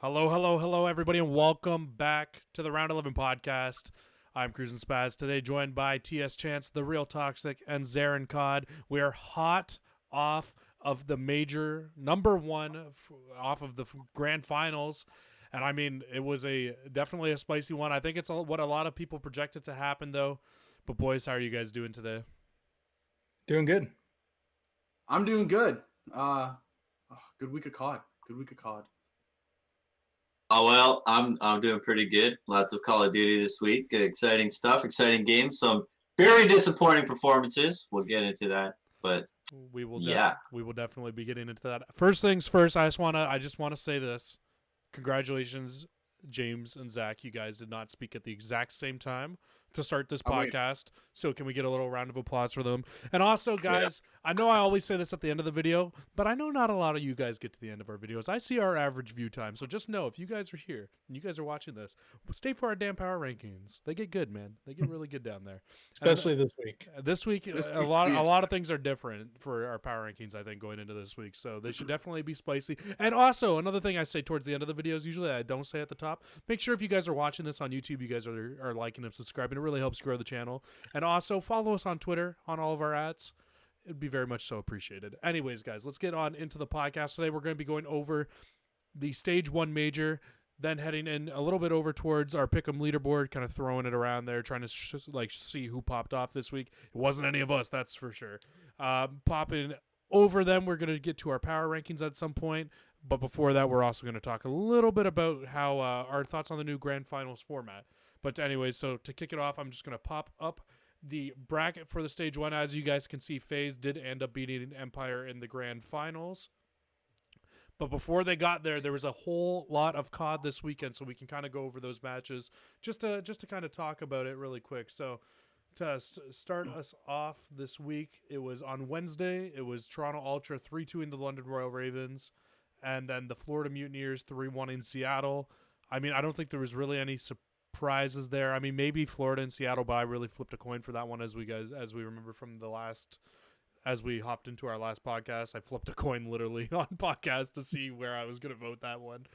Hello, hello, hello, everybody, and welcome back to the Round 11 podcast. I'm Cruisin' Spaz, today joined by TS Chance, The Real Toxic, and Zarin Cod. We are hot off of the major number one, off of the grand finals. And I mean, it was definitely a spicy one. I think it's what a lot of people projected to happen, though. But boys, how are you guys doing today? Doing good. I'm doing good. Good week of COD. Good week of COD. Oh well, I'm doing pretty good. Lots of Call of Duty this week. Exciting stuff, exciting games. Some very disappointing performances. We'll get into that, but We will definitely be getting into that. First things first, I just wanna say this. Congratulations, James and Zach. You guys did not speak at the exact same time to start this podcast. So can we get a little round of applause for them? And also, guys, I know I always say this at the end of the video, but I know not a lot of you guys get to the end of our videos. I see our average view time. So just know, if you guys are here and you guys are watching this, stay for our damn power rankings. They get good, man. They get really good down there. Especially this week. This week, a lot of things are different for our power rankings, I think, going into this week. So they should definitely be spicy. And also, another thing I say towards the end of the videos, usually I don't say at the top, make sure if you guys are watching this on YouTube, you guys are liking and subscribing. It really helps grow the channel. And also, follow us on Twitter on all of our ads. It'd be very much so appreciated. Anyways, guys, let's get on into the podcast. Today, we're going to be going over the Stage 1 Major, then heading in a little bit over towards our Pick'em leaderboard, kind of throwing it around there, trying to see who popped off this week. It wasn't any of us, that's for sure. Popping over them, we're going to get to our power rankings at some point. But before that, we're also going to talk a little bit about how our thoughts on the new Grand Finals format. But anyways, so to kick it off, I'm just going to pop up the bracket for the Stage 1. As you guys can see, FaZe did end up beating Empire in the Grand Finals. But before they got there, there was a whole lot of COD this weekend, so we can kind of go over those matches just to kind of talk about it really quick. So to start us off this week, it was on Wednesday. It was Toronto Ultra 3-2 the London Royal Ravens, and then the Florida Mutineers 3-1 in Seattle. I mean, I don't think there was really any surprises there. I mean, maybe Florida and Seattle, but I really flipped a coin for that one, as we remember from the last. As we hopped into our last podcast, I flipped a coin literally on podcast to see where I was going to vote that one.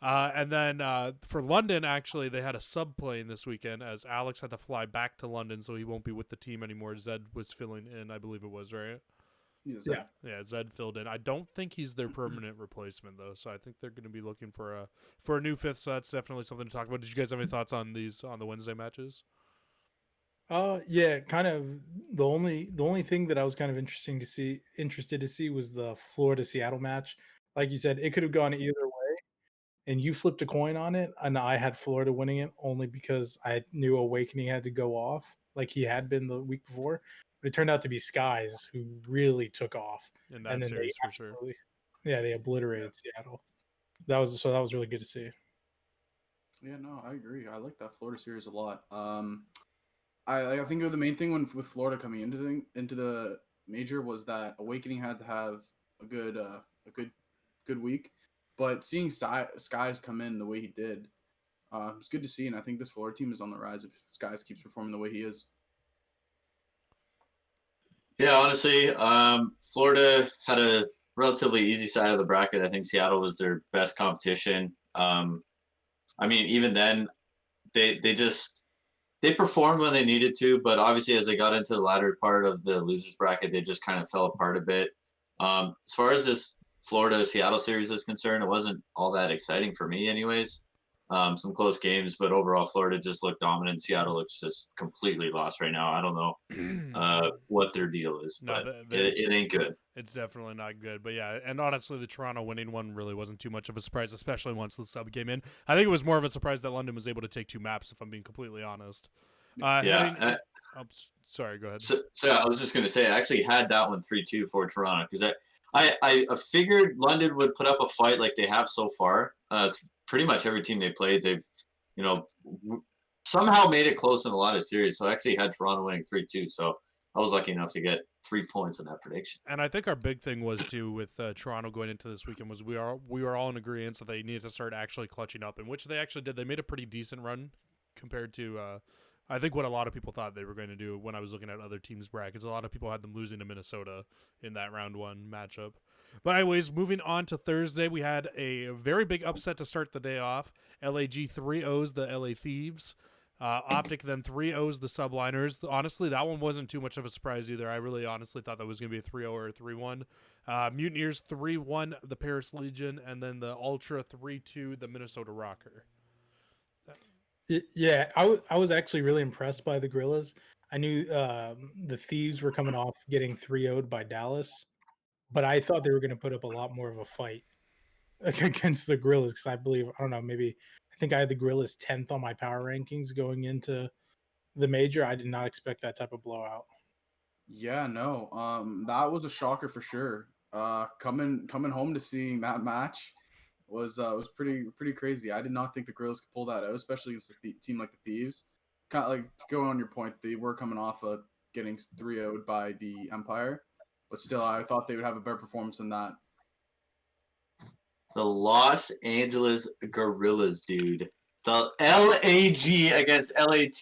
And then for London, actually, they had a sub plane this weekend, as Alex had to fly back to London, so he won't be with the team anymore. Zed was filling in, I believe it was, right? Yeah, Zed filled in. I don't think he's their permanent replacement, though, so I think they're going to be looking for a new fifth, so that's definitely something to talk about. Did you guys have any thoughts on the Wednesday matches? Yeah, kind of the only thing that I was kind of interested to see was the Florida Seattle match. Like you said, it could have gone either way, and you flipped a coin on it, and I had Florida winning it only because I knew Awakening had to go off like he had been the week before. But it turned out to be Skies who really took off In that series, for sure. Yeah, they obliterated Seattle. That was really good to see. Yeah, no, I agree. I like that Florida series a lot. I think the main thing with Florida coming into the major was that Awakening had to have a good week, but seeing Skies come in the way he did, it's good to see, and I think this Florida team is on the rise if Skies keeps performing the way he is. yeah, honestly, Florida had a relatively easy side of the bracket. I think Seattle was their best competition. I mean, even then, they performed when they needed to, but obviously as they got into the latter part of the losers bracket, they just kind of fell apart a bit. As far as this Florida-Seattle series is concerned, it wasn't all that exciting for me anyways. Some close games, but overall Florida just looked dominant. Seattle looks just completely lost right now. I don't know what their deal is, but it ain't good. It's definitely not good. But yeah, and honestly, the Toronto winning one really wasn't too much of a surprise, especially once the sub came in. I think it was more of a surprise that London was able to take two maps, if I'm being completely honest. Sorry, go ahead. So I was just going to say, I actually had that one 3-2 for Toronto, because I figured London would put up a fight like they have so far. Pretty much every team they played, they've somehow made it close in a lot of series. So I actually had Toronto winning 3-2. So I was lucky enough to get 3 points in that prediction. And I think our big thing was too with Toronto going into this weekend was we were all in agreement that they needed to start actually clutching up, and which they actually did. They made a pretty decent run compared to I think what a lot of people thought they were going to do when I was looking at other teams' brackets. A lot of people had them losing to Minnesota in that round one matchup. But anyways, moving on to Thursday, we had a very big upset to start the day off. LAG 3-0s the LA Thieves. Optic then 3-0s the Subliners. Honestly, that one wasn't too much of a surprise either. I really honestly thought that was going to be a 3-0 or a 3-1. Mutineers 3-1 the Paris Legion, and then the Ultra 3-2 the Minnesota Rocker. Yeah, I was actually really impressed by the Gorillas. I knew the Thieves were coming off getting 3-0'd by Dallas, but I thought they were going to put up a lot more of a fight against the Gorillas because I believe, I don't know, maybe I think I had the Gorillas 10th on my power rankings going into the major. I did not expect that type of blowout. Yeah, no. That was a shocker for sure. Coming home to seeing that match was pretty crazy. I did not think the Gorillas could pull that out, especially against a team like the Thieves. Kind of like to go on your point, they were coming off of getting 3-0'd by the Empire, but still, I thought they would have a better performance than that. The Los Angeles Gorillas, dude. The LAG against LAT.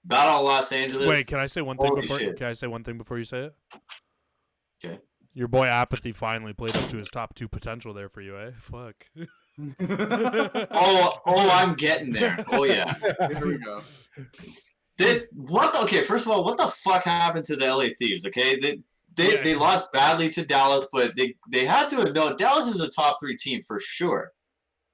Battle of Los Angeles. Wait, can I say one thing Holy before? shit. Can I say one thing before you say it? Okay. Your boy Apathy finally played up to his top 2 potential there for you, eh? Fuck. Oh, I'm getting there. Oh yeah. Here we go. Okay, first of all, what the fuck happened to the LA Thieves? Okay, they lost badly to Dallas, but they had to have known Dallas is a top 3 team for sure.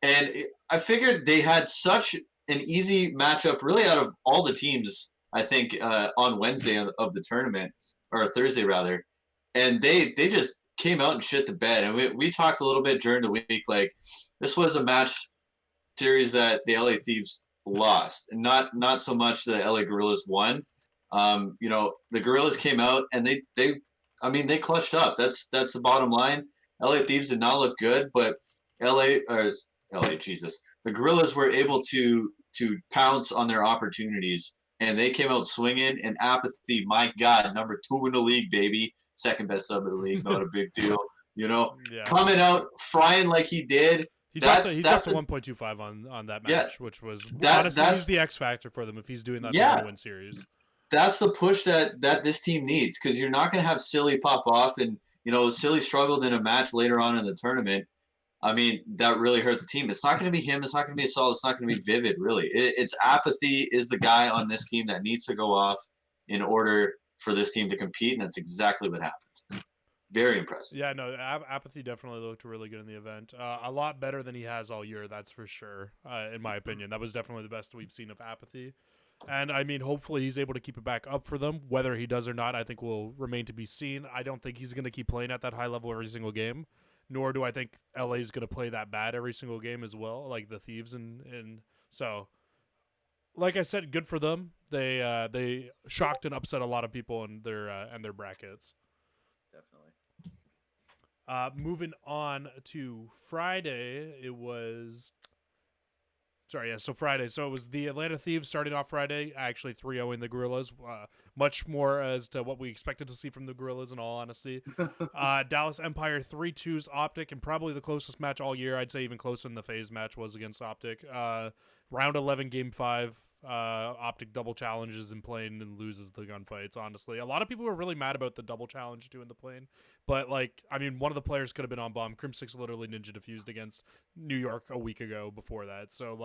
And I figured they had such an easy matchup, really, out of all the teams. I think on Wednesday of the tournament, or Thursday rather, and they just came out and shit the bed. And we talked a little bit during the week, like this was a match series that the LA Thieves lost, and not so much the LA Gorillas won. The Gorillas came out and they clutched up. That's the bottom line. LA Thieves did not look good, but Jesus, the Gorillas were able to pounce on their opportunities, and they came out swinging. And Apathy, my God, number 2 in the league, baby, second best sub in the league, not a big deal. Coming out frying like he did. He dropped the 1.25 on that match, which was honestly he's the X factor for them if he's doing that. They're going to win series. That's the push that this team needs, because you're not going to have Silly pop off, and Silly struggled in a match later on in the tournament. I mean, that really hurt the team. It's not going to be him. It's not going to be Assault. It's not going to be Vivid, really. It's Apathy is the guy on this team that needs to go off in order for this team to compete, and that's exactly what happened. Very impressive. Yeah, no, Apathy definitely looked really good in the event. A lot better than he has all year, that's for sure, in my opinion. That was definitely the best we've seen of Apathy. And, I mean, hopefully he's able to keep it back up for them. Whether he does or not, I think will remain to be seen. I don't think he's going to keep playing at that high level every single game, nor do I think LA is going to play that bad every single game as well, like the Thieves. And so, like I said, good for them. They shocked and upset a lot of people in their brackets. Definitely. Moving on to Friday, so Friday. So it was the Atlanta Thieves starting off Friday, actually 3-0 the Gorillas. Much more as to what we expected to see from the Gorillas, in all honesty. Dallas Empire 3-2's Optic, and probably the closest match all year. I'd say even closer than the phase match was against Optic. Round 11, Game 5. Optic double challenges in plane and loses the gunfights, honestly. A lot of people were really mad about the double challenge doing the plane, but one of the players could have been on bomb. Crim 6 literally ninja defused against New York a week ago before that, so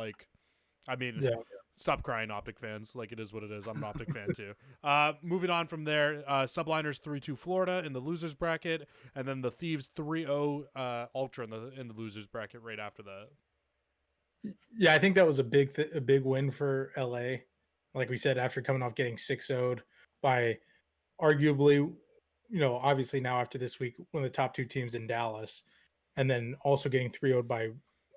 stop crying, Optic fans. It is what it is. I'm an Optic fan too. Moving on from there, Subliners 3-2 Florida in the losers bracket, and then the Thieves 3-0 Ultra in the losers bracket right after that. Yeah, I think that was a big win for LA. Like we said, after coming off getting 6-0'd by arguably, obviously now after this week, one of the top 2 teams in Dallas, and then also getting 3-0'd by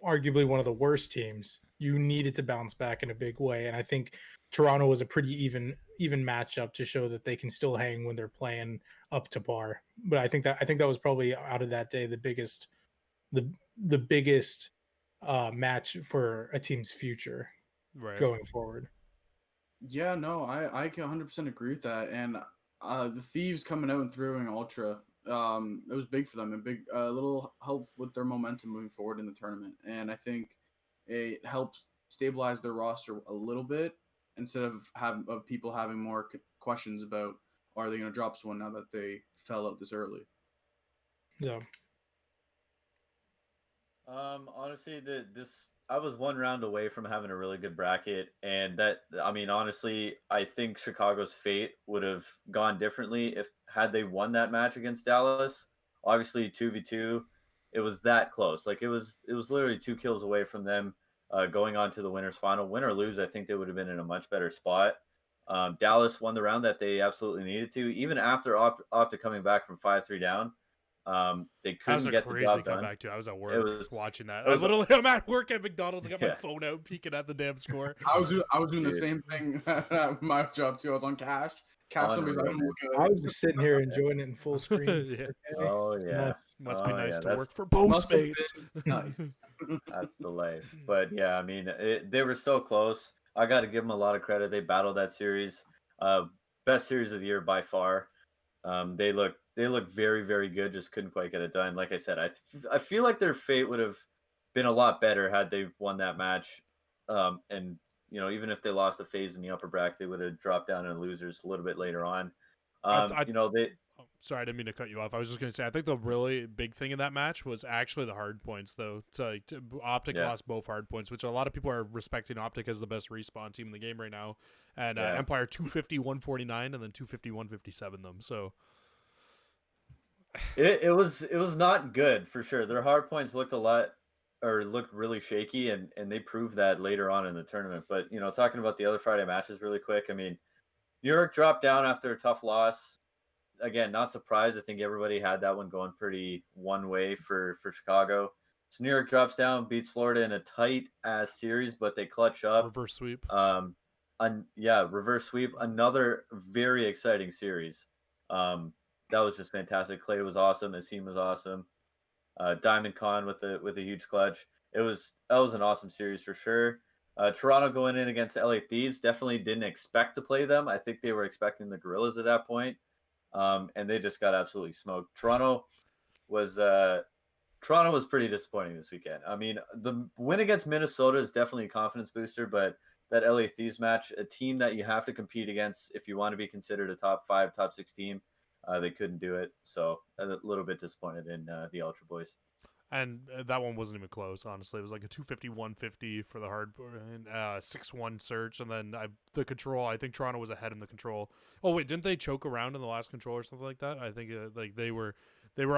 arguably one of the worst teams, you needed to bounce back in a big way. And I think Toronto was a pretty even matchup to show that they can still hang when they're playing up to par. But I think that was probably out of that day the biggest match for a team's future going forward. Yeah, no, I can 100% agree with that. And the Thieves coming out and throwing Ultra, it was big for them, and big little help with their momentum moving forward in the tournament. And I think it helps stabilize their roster a little bit instead of people having more questions about, are they going to drop someone now that they fell out this early. Yeah. Honestly, this I was one round away from having a really good bracket, and honestly, I think Chicago's fate would have gone differently if had they won that match against Dallas. Obviously, 2v2, it was that close. Like it was literally 2 kills away from them going on to the winners final. Win or lose, I think they would have been in a much better spot. Dallas won the round that they absolutely needed to, even after Opta coming back from 5-3 down. They That was couldn't a get the crazy job done. comeback too. I was at It work was watching that. it was I'm at work at McDonald's. I got my Yeah. phone out, peeking at the damn score. I was doing the Dude. same thing at my job too. I was on cash. Somebody's like, Unreal, I'm man. looking I at was just sitting here enjoying it in full screen. Yeah. 4K. Oh yeah, Must be Oh, nice yeah, to that's- work for Must have Postmates. nice. That's the life. But yeah, they were so close. I got to give them a lot of credit. They battled that series. Best series of the year by far. They look very, very good. Just couldn't quite get it done. Like I said, I feel like their fate would have been a lot better had they won that match. And even if they lost a phase in the upper bracket, they would have dropped down in losers a little bit later on. They Oh, sorry, I didn't mean to cut you off. I was just going to say, I think the really big thing in that match was actually the hard points, though. Optic Yeah. lost both hard points, which a lot of people are respecting Optic as the best respawn team in the game right now. And Yeah. Empire 250, 149, and then 250, 157 them. So it was not good for sure. Their hard points looked really shaky, and they proved that later on in the tournament. But talking about the other Friday matches really quick, New York dropped down after a tough loss. Again, not surprised. I think everybody had that one going pretty one way for Chicago. So New York drops down, beats Florida in a tight ass series, but they clutch up. reverse sweep. Reverse sweep. Another very exciting series. That was just fantastic. Clay was awesome. Asim was awesome. Diamond Con with a huge clutch. That was an awesome series for sure. Toronto going in against LA Thieves, definitely didn't expect to play them. I think they were expecting the Gorillas at that point. And they just got absolutely smoked. Toronto was pretty disappointing this weekend. The win against Minnesota is definitely a confidence booster, but that LA Thieves match, a team that you have to compete against if you want to be considered a top 5, top 6 team, they couldn't do it. So a little bit disappointed in the Ultra Boys. And that one wasn't even close, honestly. It was like a 250, 150 for the hard 6-1 search. And then the control, I think Toronto was ahead in the control. Oh, wait, didn't they choke around in the last control or something like that? I think they were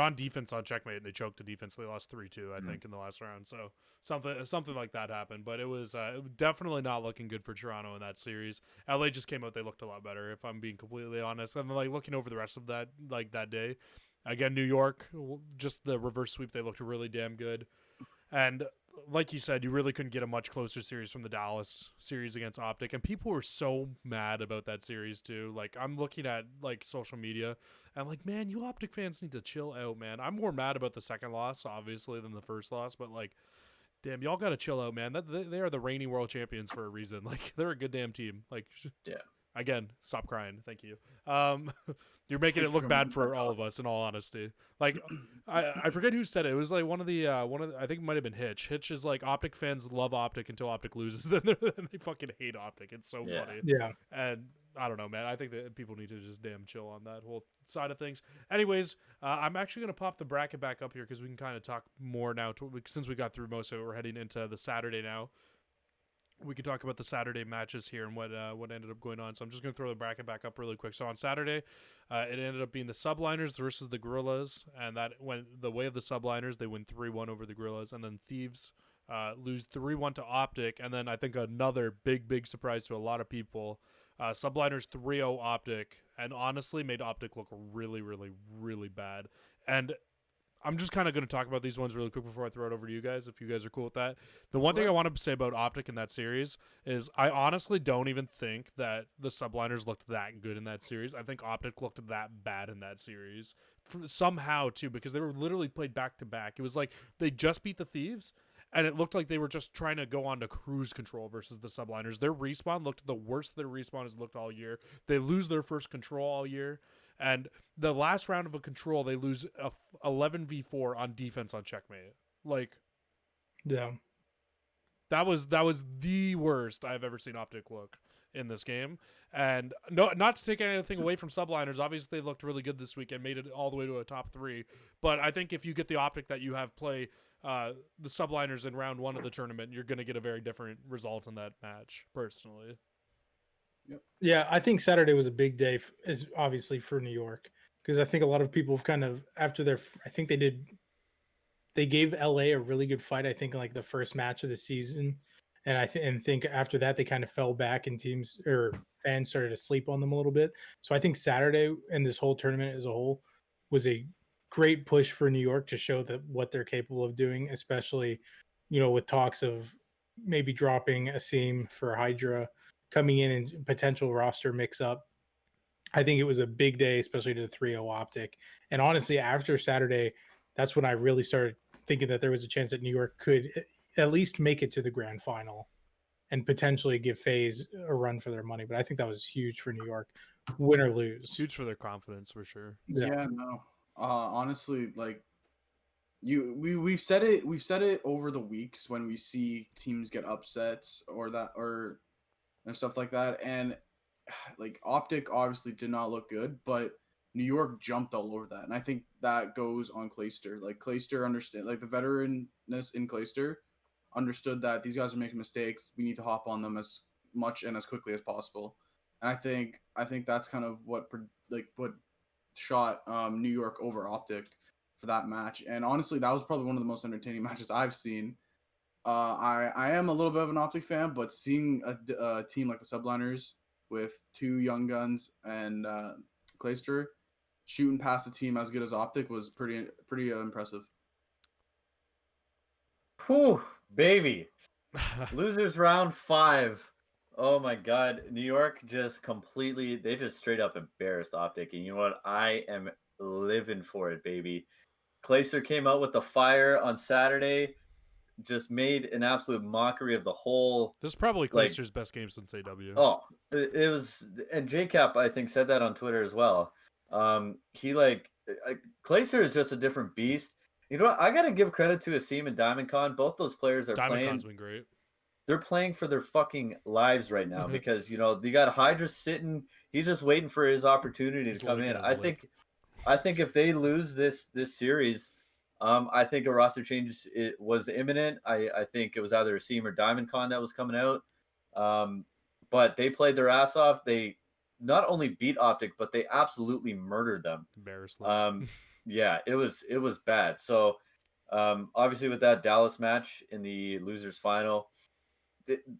on defense on checkmate, and they choked the defense. They lost 3-2, I think, in the last round. So something like that happened. But it was definitely not looking good for Toronto in that series. LA just came out, they looked a lot better, if I'm being completely honest. And looking over the rest of that day, again, New York, just the reverse sweep, they looked really damn good. And like you said, you really couldn't get a much closer series from the Dallas series against Optic. And people were so mad about that series, too. I'm looking at, social media, and I'm like, man, you Optic fans need to chill out, man. I'm more mad about the second loss, obviously, than the first loss. But, damn, y'all got to chill out, man. They are the reigning world champions for a reason. They're a good damn team. Yeah. Again, stop crying. Thank you. You're making it look bad for all of us, in all honesty. I forget who said it. It was one of the I think it might have been Hitch. Hitch is Optic fans love Optic until Optic loses, then they fucking hate Optic. It's so funny. Yeah. And I don't know, man. I think that people need to just damn chill on that whole side of things. Anyways, I'm actually gonna pop the bracket back up here because we can kind of talk more now. Since we got through most of it, we're heading into the Saturday now. We can talk about the Saturday matches here and what ended up going on. So I'm just going to throw the bracket back up really quick. So on Saturday, it ended up being the Subliners versus the Gorillas, and that went the way of the Subliners. They win 3-1 over the Gorillas, and then Thieves lose 3-1 to Optic, and then I think another big surprise to a lot of people, Subliners 3-0 Optic, and honestly made Optic look really, really, really bad. And I'm just kind of going to talk about these ones really quick before I throw it over to you guys, if you guys are cool with that. The one thing I want to say about Optic in that series is I honestly don't even think that the Subliners looked that good in that series. I think Optic looked that bad in that series. Somehow, too, because they were literally played back-to-back. It was like they just beat the Thieves, and it looked like they were just trying to go on to cruise control versus the Subliners. Their respawn looked the worst their respawn has looked all year. They lose their first control all year. And the last round of a control, they lose a 11v4 on defense on checkmate. Yeah. That was the worst I've ever seen Optic look in this game. And no, not to take anything away from Subliners. Obviously, they looked really good this week and made it all the way to a top 3. But I think if you get the Optic that you have play the subliners in round 1 of the tournament, you're going to get a very different result in that match, personally. Yeah, I think Saturday was a big day, is obviously for New York, because I think a lot of people have kind of after their. I think they gave LA a really good fight. I think like the first match of the season, and think after that they kind of fell back and teams or fans started to sleep on them a little bit. So I think Saturday and this whole tournament as a whole was a great push for New York to show that what they're capable of doing, especially with talks of maybe dropping a seam for Hydra coming in and potential roster mix up. I think it was a big day, especially to the 3-0 Optic. And honestly, after Saturday, that's when I really started thinking that there was a chance that New York could at least make it to the grand final and potentially give FaZe a run for their money. But I think that was huge for New York, win or lose. Huge for their confidence, for sure. Yeah, no. Honestly, like we've said it over the weeks when we see teams get upsets or and stuff like that, and like Optic obviously did not look good, but New York jumped all over that, and I think that goes on Clayster. Like Clayster understand, like the veteranness in Clayster understood that these guys are making mistakes. We need to hop on them as much and as quickly as possible, and I think that's kind of what shot New York over Optic for that match. And honestly, that was probably one of the most entertaining matches I've seen. I am a little bit of an Optic fan, but seeing a team like the Subliners with two young guns and Clayster shooting past a team as good as Optic was pretty impressive. Whew, baby. Losers round 5. Oh my God. New York they just straight up embarrassed Optic. And you know what? I am living for it, baby. Clayster came out with the fire on Saturday, just made an absolute mockery of the whole. This is probably Clayster's best game since AW. Oh, it was, and JCap I think said that on Twitter as well. Clayster is just a different beast. You know what? I gotta give credit to Asim and DiamondCon. Both those players are playing. DiamondCon's been great. They're playing for their fucking lives right now because they got Hydra sitting. He's just waiting for his opportunity to come in. I think if they lose this series, I think a roster change was imminent. I think it was either Asim or DiamondCon that was coming out. But they played their ass off. They not only beat Optic, but they absolutely murdered them. Embarrassing. Yeah, it was bad. So obviously with that Dallas match in the losers final,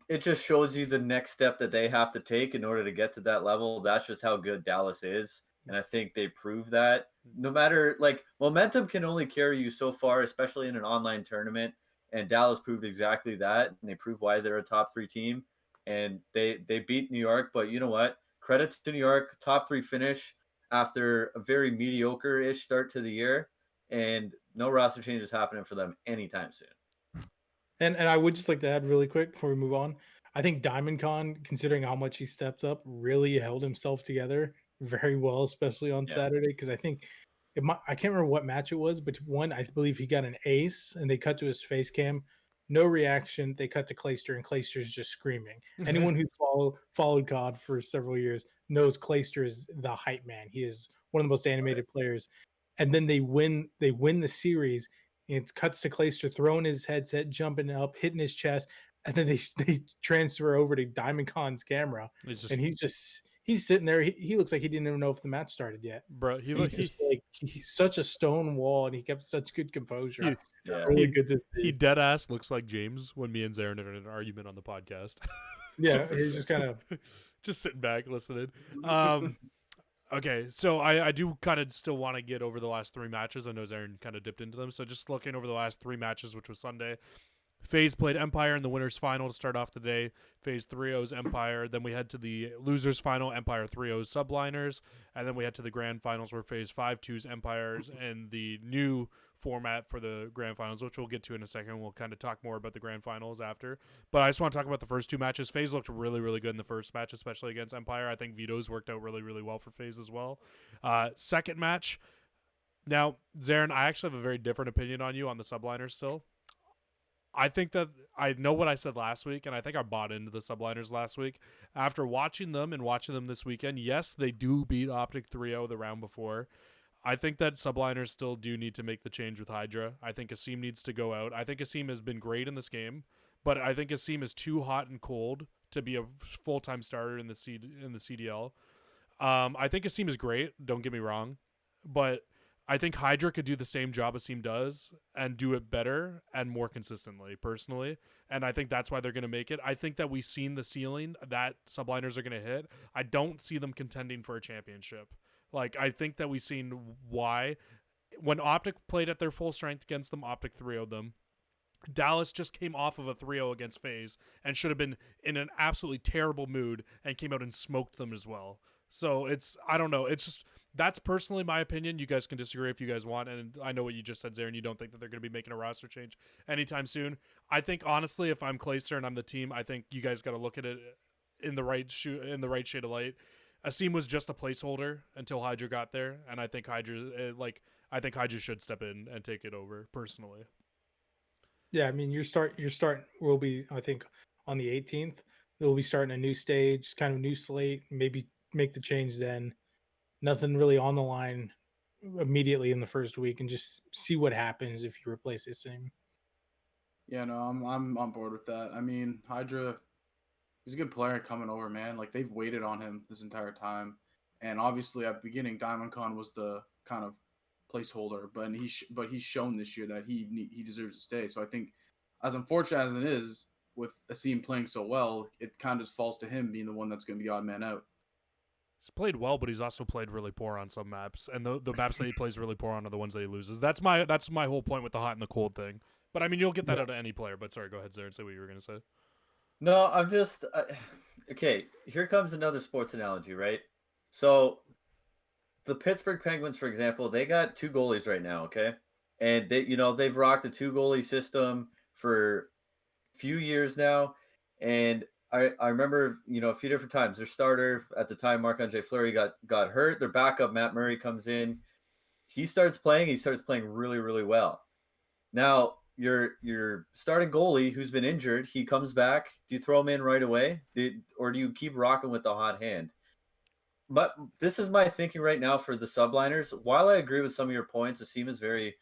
it just shows you the next step that they have to take in order to get to that level. That's just how good Dallas is. And I think they proved that no matter, like, momentum can only carry you so far, especially in an online tournament. And Dallas proved exactly that. And they proved why they're a top 3 team. And they beat New York. But you know what? Credit to New York, top 3 finish after a very mediocre-ish start to the year. And no roster changes happening for them anytime soon. And I would just like to add really quick before we move on. I think DiamondCon, considering how much he stepped up, really held himself together very well, especially on Saturday. Because I think I can't remember what match it was, but one, I believe he got an ace, and they cut to his face cam, no reaction. They cut to Clayster, and Clayster's just screaming. Anyone who followed COD for several years knows Clayster is the hype man. He is one of the most animated players. And then they win the series. It cuts to Clayster throwing his headset, jumping up, hitting his chest, and then they transfer over to DiamondCon's camera, and he's sitting there. He looks like he didn't even know if the match started yet, bro. He's such a stone wall, and he kept such good composure. Really good to see. He dead ass looks like James when me and Zarin had an argument on the podcast. Yeah, he's just kind of just sitting back listening. Okay, so I do kind of still want to get over the last 3 matches. I know Zarin kind of dipped into them. So just looking over the last 3 matches, which was Sunday. FaZe played Empire in the winners final to start off the day. FaZe 3-0's Empire. Then we head to the losers final, Empire 3-0's Subliners. And then we head to the grand finals where FaZe 5-2's Empires and the new format for the grand finals, which we'll get to in a second. We'll kind of talk more about the grand finals after. But I just want to talk about the first 2 matches. FaZe looked really, really good in the first match, especially against Empire. I think Vito's worked out really, really well for FaZe as well. Second match. Now, Zarin, I actually have a very different opinion on you on the Subliners still. I think that I know what I said last week, and I think I bought into the Subliners last week. After watching them and watching them this weekend, yes, they do beat Optic 3-0 the round before. I think that subliners still do need to make the change with Hydra. I think Asim needs to go out. I think Asim has been great in this game, but I think Asim is too hot and cold to be a full-time starter in the CDL. I think Asim is great. Don't get me wrong, but I think Hydra could do the same job Asim does and do it better and more consistently, personally. And I think that's why they're going to make it. I think that we've seen the ceiling that subliners are going to hit. I don't see them contending for a championship. Like, I think that we've seen why. When Optic played at their full strength against them, Optic 3-0'd them. Dallas just came off of a 3-0 against FaZe and should have been in an absolutely terrible mood and came out and smoked them as well. So I don't know. It's just, that's personally my opinion. You guys can disagree if you guys want. And I know what you just said, Zarin. You don't think that they're going to be making a roster change anytime soon. I think, honestly, if I'm Clayster and I'm the team, I think you guys got to look at it in the right shade of light. Asim was just a placeholder until Hydra got there. And I think Hydra should step in and take it over, personally. Yeah, I mean, your start will be, I think, on the 18th. They'll be starting a new stage, kind of new slate. Maybe make the change then. Nothing really on the line immediately in the first week, and just see what happens if you replace Asim. Yeah, no, I'm on board with that. I mean, Hydra, he's a good player coming over, man. Like, they've waited on him this entire time, and obviously at the beginning, Diamond Con was the kind of placeholder, but he's shown this year that he deserves to stay. So I think, as unfortunate as it is, with Asim playing so well, it kind of falls to him being the one that's going to be odd man out. He's played well, but he's also played really poor on some maps, and the maps that he plays really poor on are the ones that he loses. That's my whole point with the hot and the cold thing. But I mean, you'll get that out of any player. But sorry, go ahead, Zarin, and say what you were going to say. No, I'm just okay. Here comes another sports analogy, right? So the Pittsburgh Penguins, for example, they got 2 goalies right now, okay, and they've rocked a 2 goalie system for a few years now, and I remember a few different times their starter at the time, Marc-Andre Fleury, got hurt. Their backup Matt Murray comes in, he starts playing really, really well. Now your starting goalie who's been injured, he comes back. Do you throw him in right away, or do you keep rocking with the hot hand? But this is my thinking right now for the subliners. While I agree with some of your points, the team is very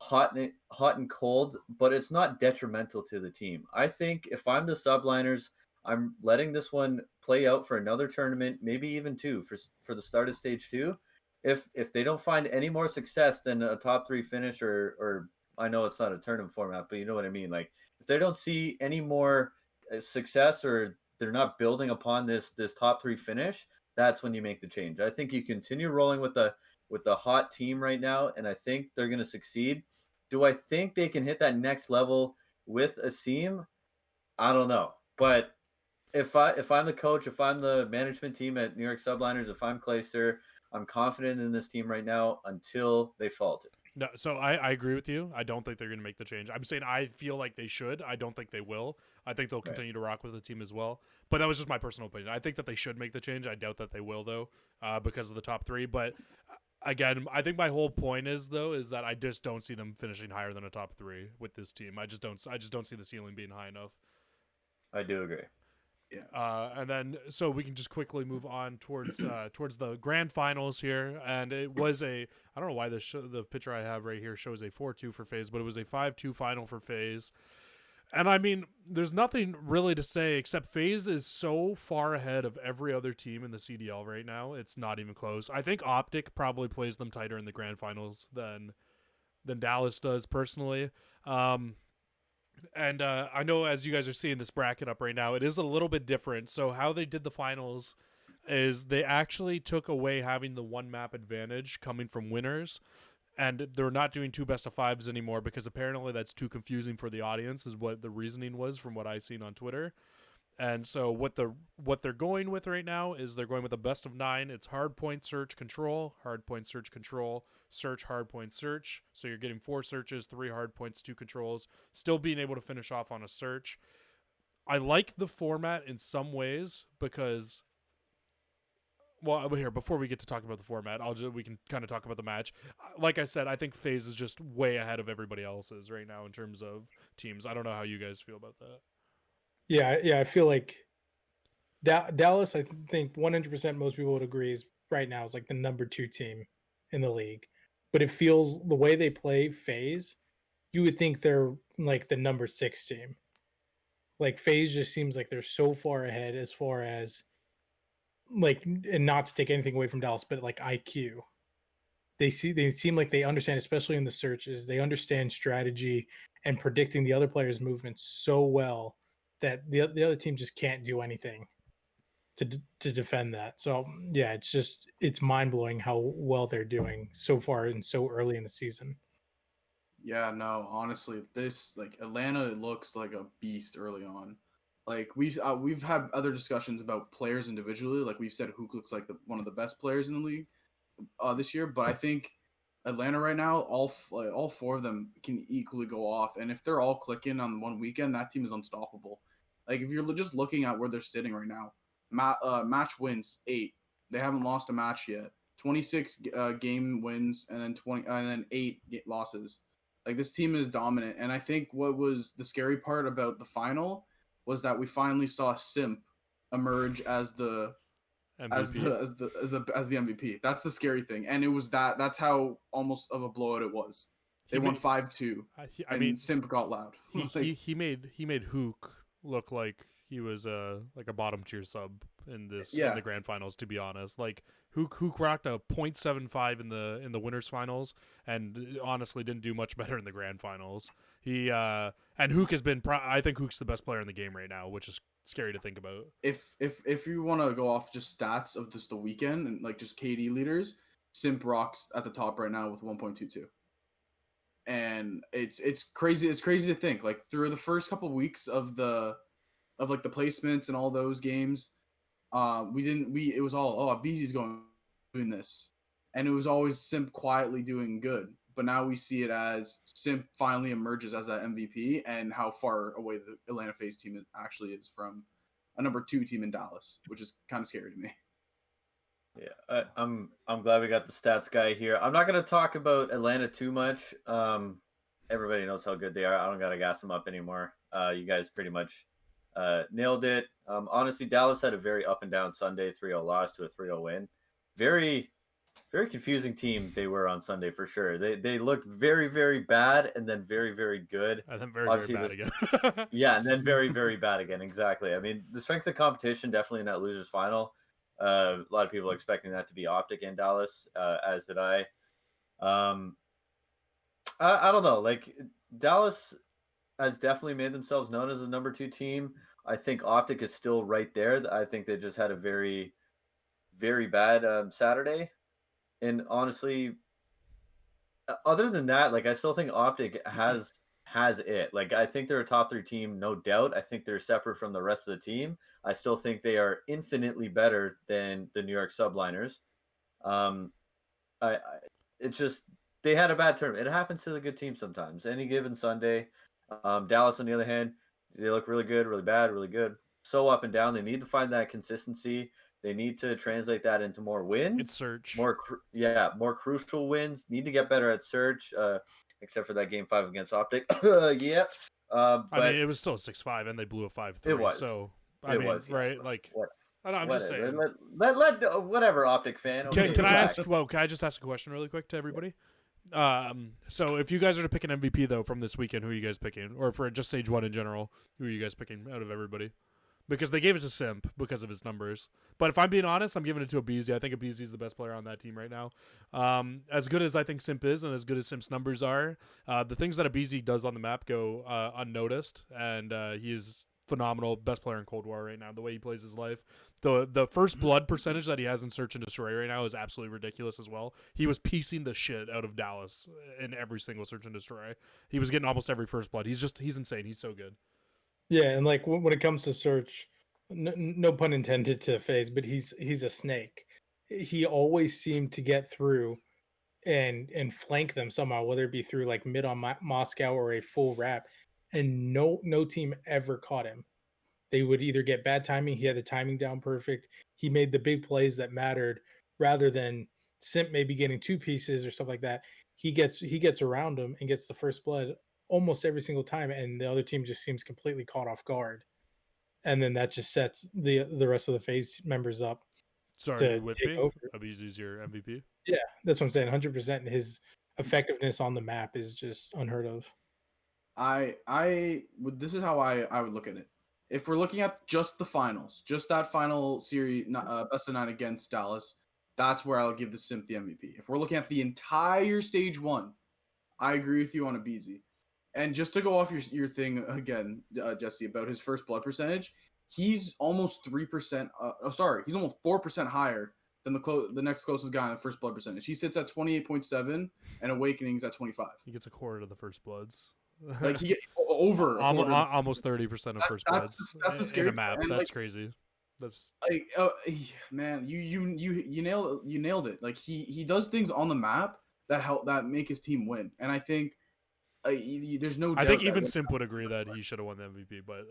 hot and cold, but it's not detrimental to the team. I think if I'm the subliners, I'm letting this one play out for another tournament, maybe even 2 for the start of stage 2. If they don't find any more success than a top 3 finish, or I know it's not a tournament format, but you know what I mean. Like, if they don't see any more success, or they're not building upon this top 3 finish, that's when you make the change. I think you continue rolling with the hot team right now, and I think they're going to succeed. Do I think they can hit that next level with Asim? I don't know. But if I'm the coach, if I'm the management team at New York Subliners, if I'm Clayster, I'm confident in this team right now until they falter. No, so I agree with you. I don't think they're going to make the change. I'm saying I feel like they should. I don't think they will. I think they'll continue to rock with the team as well. But that was just my personal opinion. I think that they should make the change. I doubt that they will, though, because of the top 3. But again, I think my whole point is that I just don't see them finishing higher than a top 3 with this team. I just don't see the ceiling being high enough. I do agree. Yeah. And then so we can just quickly move on towards the grand finals here, and it was I don't know why the picture I have right here shows a 4-2 for FaZe, but it was a 5-2 final for FaZe. And I mean, there's nothing really to say except FaZe is so far ahead of every other team in the CDL right now. It's not even close. I think Optic probably plays them tighter in the grand finals than Dallas does, personally. And I know, as you guys are seeing this bracket up right now, it is a little bit different. So how they did the finals is they actually took away having the 1 map advantage coming from winners, and they're not doing 2 best of 5s anymore because apparently that's too confusing for the audience, is what the reasoning was from what I've seen on Twitter. And so what they're going with right now is they're going with a best of 9. It's hard point search control, hard point search control, search hard point search. So you're getting 4 searches, 3 hard points, 2 controls, still being able to finish off on a search. I like the format in some ways because, well, here, before we get to talking about the format, we can kind of talk about the match. Like I said, I think FaZe is just way ahead of everybody else's right now in terms of teams. I don't know how you guys feel about that. Yeah, I feel like Dallas, I think 100% most people would agree, is right now is like the number 2 team in the league. but it feels the way they play FaZe, you would think they're like the number 6 team. Like FaZe just seems like they're so far ahead as far as like, and not to take anything away from Dallas, but like IQ. They seem like they understand, especially in the searches, they understand strategy and predicting the other players' movements so well that the other team just can't do anything to defend that. So yeah, it's mind blowing how well they're doing so far and so early in the season. Yeah, no, honestly, this like Atlanta looks like a beast early on. Like we've had other discussions about players individually. Like we've said, Hook looks like one of the best players in the league this year. But I think Atlanta right now, all four of them can equally go off. And if they're all clicking on one weekend, that team is unstoppable. Like if you're just looking at where they're sitting right now, match wins 8. They haven't lost a match yet. 26 game wins and then 20 and then 8 losses. Like this team is dominant, and I think what was the scary part about the final was that we finally saw Simp emerge as the MVP. as the MVP. That's the scary thing, and it was that's how almost of a blowout it was. They won 5-2, I mean, Simp got loud. he made Hook look like he was like a bottom tier sub in the grand finals. To be honest, like Hook rocked a 0.75 in the winners finals, and honestly didn't do much better in the grand finals. He and Hook has been. I think Hook's the best player in the game right now, which is scary to think about. If you want to go off just stats of just the weekend and like just KD leaders, Simp rocks at the top right now with 1.22. And it's crazy. It's crazy to think like through the first couple of weeks of the placements and all those games, it was all BZ's doing this, and it was always Simp quietly doing good. But now we see it as Simp finally emerges as that MVP, and how far away the Atlanta FaZe team actually is from a number 2 team in Dallas, which is kind of scary to me. Yeah, I'm glad we got the stats guy here. I'm not going to talk about Atlanta too much. Everybody knows how good they are. I don't got to gas them up anymore. You guys pretty much nailed it. Honestly, Dallas had a very up and down Sunday, 3-0 loss to a 3-0 win. Very, very confusing team they were on Sunday for sure. They looked very, very bad and then very, very good. And then very bad again. Yeah, and then very, very bad again. Exactly. I mean, the strength of competition definitely in that losers final. A lot of people are expecting that to be Optic in Dallas, as did I. I don't know. Like Dallas has definitely made themselves known as a number 2 team. I think Optic is still right there. I think they just had a very, very bad Saturday. And honestly, other than that, like I still think Optic has it. Like I think they're a top 3 team, no doubt. I think they're separate from the rest of the team. I still think they are infinitely better than the New York Subliners. It's just they had a bad term. It happens to the good team sometimes. Any given Sunday. Dallas, on the other hand, they look really good, really bad, really good. So up and down. They need to find that consistency. They need to translate that into more wins. It's search. More crucial wins. Need to get better at search, except for that game 5 against Optic. Yeah. I mean, it was still 6-5, and they blew a 5-3. It was. So I mean, was, right? Like, I'm just saying. Let whatever Optic fan. Okay, can I just ask a question really quick to everybody? So if you guys are to pick an MVP though from this weekend, who are you guys picking? Or for just stage 1 in general, who are you guys picking out of everybody? Because they gave it to Simp because of his numbers. But if I'm being honest, I'm giving it to Abeezy. I think Abeezy is the best player on that team right now. As good as I think Simp is and as good as Simp's numbers are, the things that Abeezy does on the map go unnoticed. And he is phenomenal. Best player in Cold War right now, the way he plays his life. The first blood percentage that he has in Search and Destroy right now is absolutely ridiculous as well. He was piecing the shit out of Dallas in every single Search and Destroy. He was getting almost every first blood. He's insane. He's so good. Yeah, and like when it comes to Search, no pun intended to FaZe, but he's a snake. He always seemed to get through and flank them somehow, whether it be through like mid on Moscow or a full wrap, and no team ever caught him. They would either get bad timing. He had the timing down perfect. He made the big plays that mattered, rather than Simp maybe getting 2 pieces or stuff like that. He gets around him and gets the first blood almost every single time, and the other team just seems completely caught off guard. And then that just sets the rest of the FaZe members up. Sorry, with me? Abeezy's your MVP? Yeah, that's what I'm saying. 100%. effectiveness on the map is just unheard of. This is how I would look at it. If we're looking at just the finals, just that final series, best of 9 against Dallas, that's where I'll give the Simp the MVP. If we're looking at the entire stage 1, I agree with you on Abizi. And just to go off your thing again, Jesse, about his first blood percentage, he's almost 3%. He's almost 4% higher than the next closest guy in the first blood percentage. He sits at 28.7, and Awakening's at 25. He gets a quarter of the first bloods. Like he get over a quarter. Almost 30% of first bloods. That's a scary in a map. And that's crazy. That's like, man, you nailed it. Like he does things on the map that make his team win, and I think there's no. I think even Simp would agree that he should have won the MVP, but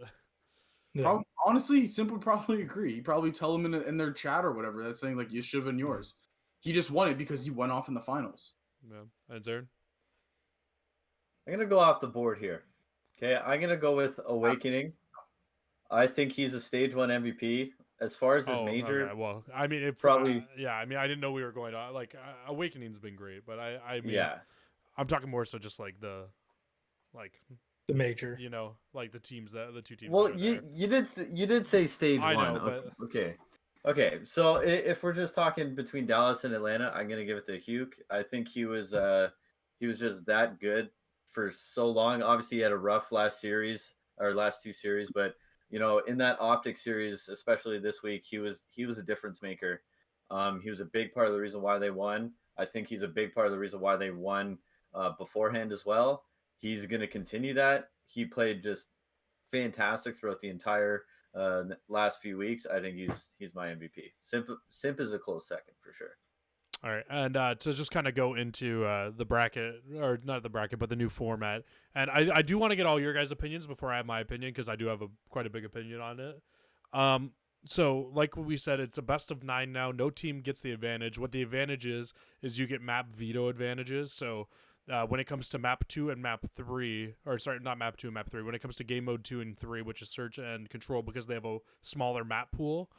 Yeah. Honestly, Simp would probably agree. He'd probably tell him in their chat or whatever that's saying like you should have been yours. He just won it because he went off in the finals. Yeah, and Zarin? I'm gonna go off the board here. Okay, I'm gonna go with Awakening. I think he's a stage 1 MVP. As far as his major, okay. Well, I mean, it probably. I mean, I didn't know we were going to like Awakening's been great, but I mean, yeah, I'm talking more so just like the major. You know, like the two teams. Well, you did say stage 1. I know, but okay. So if we're just talking between Dallas and Atlanta, I'm gonna give it to Hugh. I think he was just that good for so long. Obviously, he had a rough last two series, but you know, in that Optic series, especially this week, he was a difference maker. He was a big part of the reason why they won. I think he's a big part of the reason why they won beforehand as well. He's going to continue that. He played just fantastic throughout the entire last few weeks. I think he's my MVP. Simp is a close second for sure. All right, and to just kind of go into the bracket, or not the bracket, but the new format, and I do want to get all your guys' opinions before I have my opinion, because I do have quite a big opinion on it. So like we said, it's a best of 9 now. No team gets the advantage. What the advantage is you get map veto advantages. So when it comes to map 2 and map 3, or sorry, not map 2 and map 3, when it comes to game mode 2 and 3, which is search and control, because they have a smaller map pool,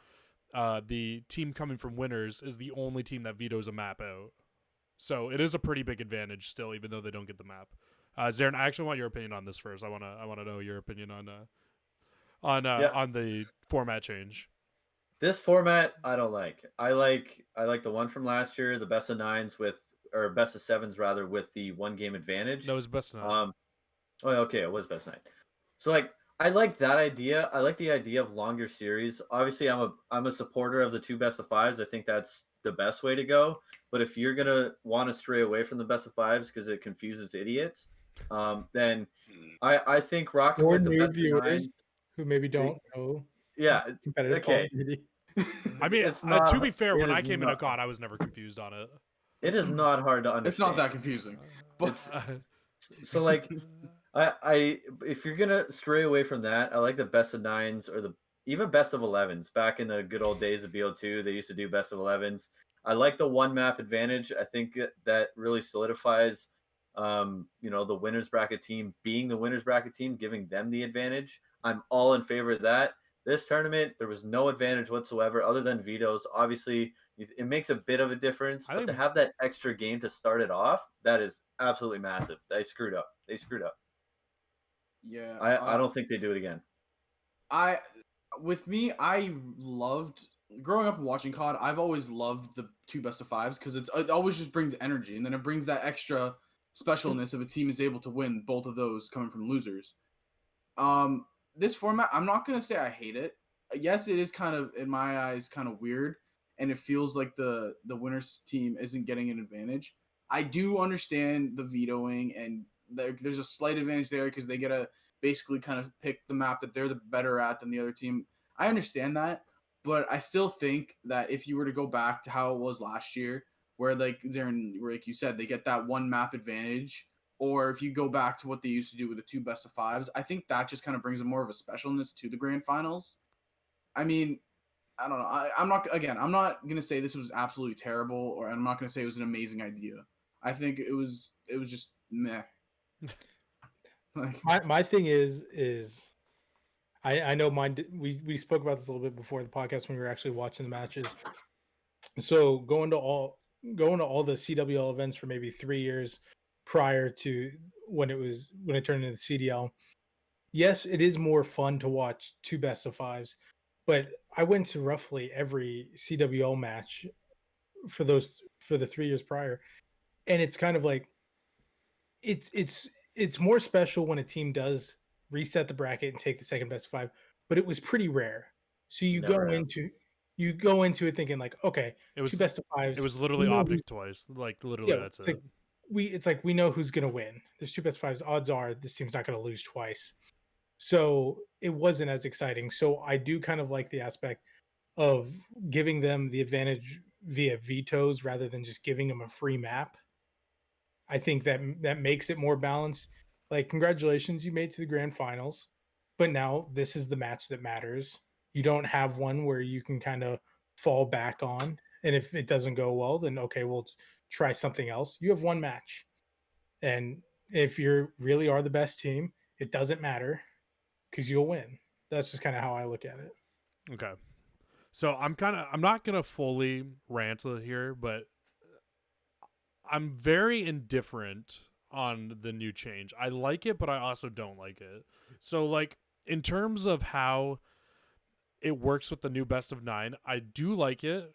the team coming from winners is the only team that vetoes a map out. So it is a pretty big advantage still, even though they don't get the map. Zarin, I actually want your opinion on this first. I want to know your opinion on the format change. This format I don't like. I like the one from last year, the best of 9s or best of 7s rather, with the 1 game advantage. No, it was best of 9. Okay, it was best of 9. So like, I like that idea. I like the idea of longer series. Obviously, I'm a supporter of the 2 best of 5s. I think that's the best way to go. But if you're gonna want to stray away from the best of 5s because it confuses idiots, then I think rocking with the best of 9s, who maybe don't know. Yeah. Competitive. Okay. I mean, to be fair, when I came into COD, I was never confused on it. It is not hard to understand. It's not that confusing. But so like, I if you're gonna stray away from that, I like the best of 9s or even best of 11s. Back in the good old days of BO2, they used to do best of 11s. I like the 1 map advantage. I think that really solidifies, the winners bracket team being the winners bracket team, giving them the advantage. I'm all in favor of that. This tournament, there was no advantage whatsoever other than vetoes. Obviously, it makes a bit of a difference, but to have that extra game to start it off, that is absolutely massive. They screwed up. Yeah, I don't think they do it again. I loved growing up and watching COD. I've always loved the 2 best of 5s because it always just brings energy, and then it brings that extra specialness if a team is able to win both of those coming from losers. This format, I'm not gonna say I hate it. Yes, it is kind of, in my eyes, kind of weird, and it feels like the winners team isn't getting an advantage. I do understand the vetoing, and there's a slight advantage there because they get to basically kind of pick the map that they're the better at than the other team. I understand that, but I still think that if you were to go back to how it was last year, where like Zarin, like you said, they get that 1 map advantage, or if you go back to what they used to do with the 2 best of 5s, I think that just kind of brings more of a specialness to the grand finals. I mean, I don't know. I'm not going to say this was absolutely terrible, or I'm not going to say it was an amazing idea. I think it was just meh. My thing is I know mine. We spoke about this a little bit before the podcast when we were actually watching the matches. So going to all going to all the CWL events for maybe 3 years prior to when it turned into the CDL. Yes, it is more fun to watch 2 best of 5s, but I went to roughly every CWL match for the 3 years prior, and it's kind of like it's more special when a team does reset the bracket and take the second best of 5, but it was pretty rare. So Never happened. you go into it thinking like, okay, It was 2 best of 5s. It was we literally know optic twice. Like literally, yeah, that's it's it. like we know who's gonna win. There's 2 best of 5s. Odds are this team's not gonna lose twice. So it wasn't as exciting. So I do kind of like the aspect of giving them the advantage via vetoes rather than just giving them a free map. I think that makes it more balanced. Like, congratulations, you made to the grand finals, but now this is the match that matters. You don't have one where you can kind of fall back on, and if it doesn't go well, then okay, we'll try something else. You have one match, and if you really are the best team, it doesn't matter because you'll win. That's just kind of how I look at it. Okay. So I'm not gonna fully rant here, but I'm very indifferent on the new change. I like it, but I also don't like it. So like in terms of how it works with the new best of 9, I do like it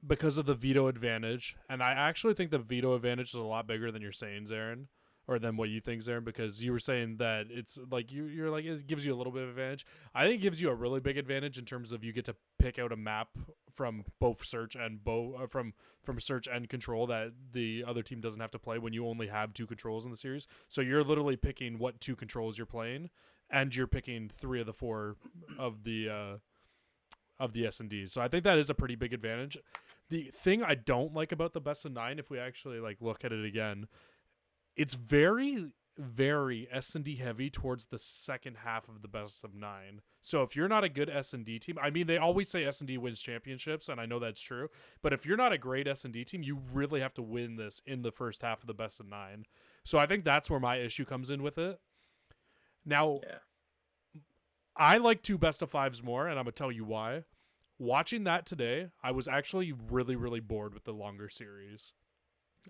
because of the veto advantage, and I actually think the veto advantage is a lot bigger than you're saying, Zarin, or than what you think, Zarin, because you were saying that it's like you're like it gives you a little bit of advantage. I think it gives you a really big advantage in terms of you get to pick out a map from both search and from search and control that the other team doesn't have to play when you only have 2 controls in the series. So you're literally picking what 2 controls you're playing, and you're picking 3 of the 4 of the S&Ds. So I think that is a pretty big advantage. The thing I don't like about the best of 9, if we actually like look at it again, it's very, very S&D heavy towards the second half of the best of 9. So if you're not a good S&D team, I mean, they always say S&D wins championships, and I know that's true. But if you're not a great S&D team, you really have to win this in the first half of the best of 9. So I think that's where my issue comes in with it. Now, I like 2 best of 5s more, and I'm going to tell you why. Watching that today, I was actually really, really bored with the longer series.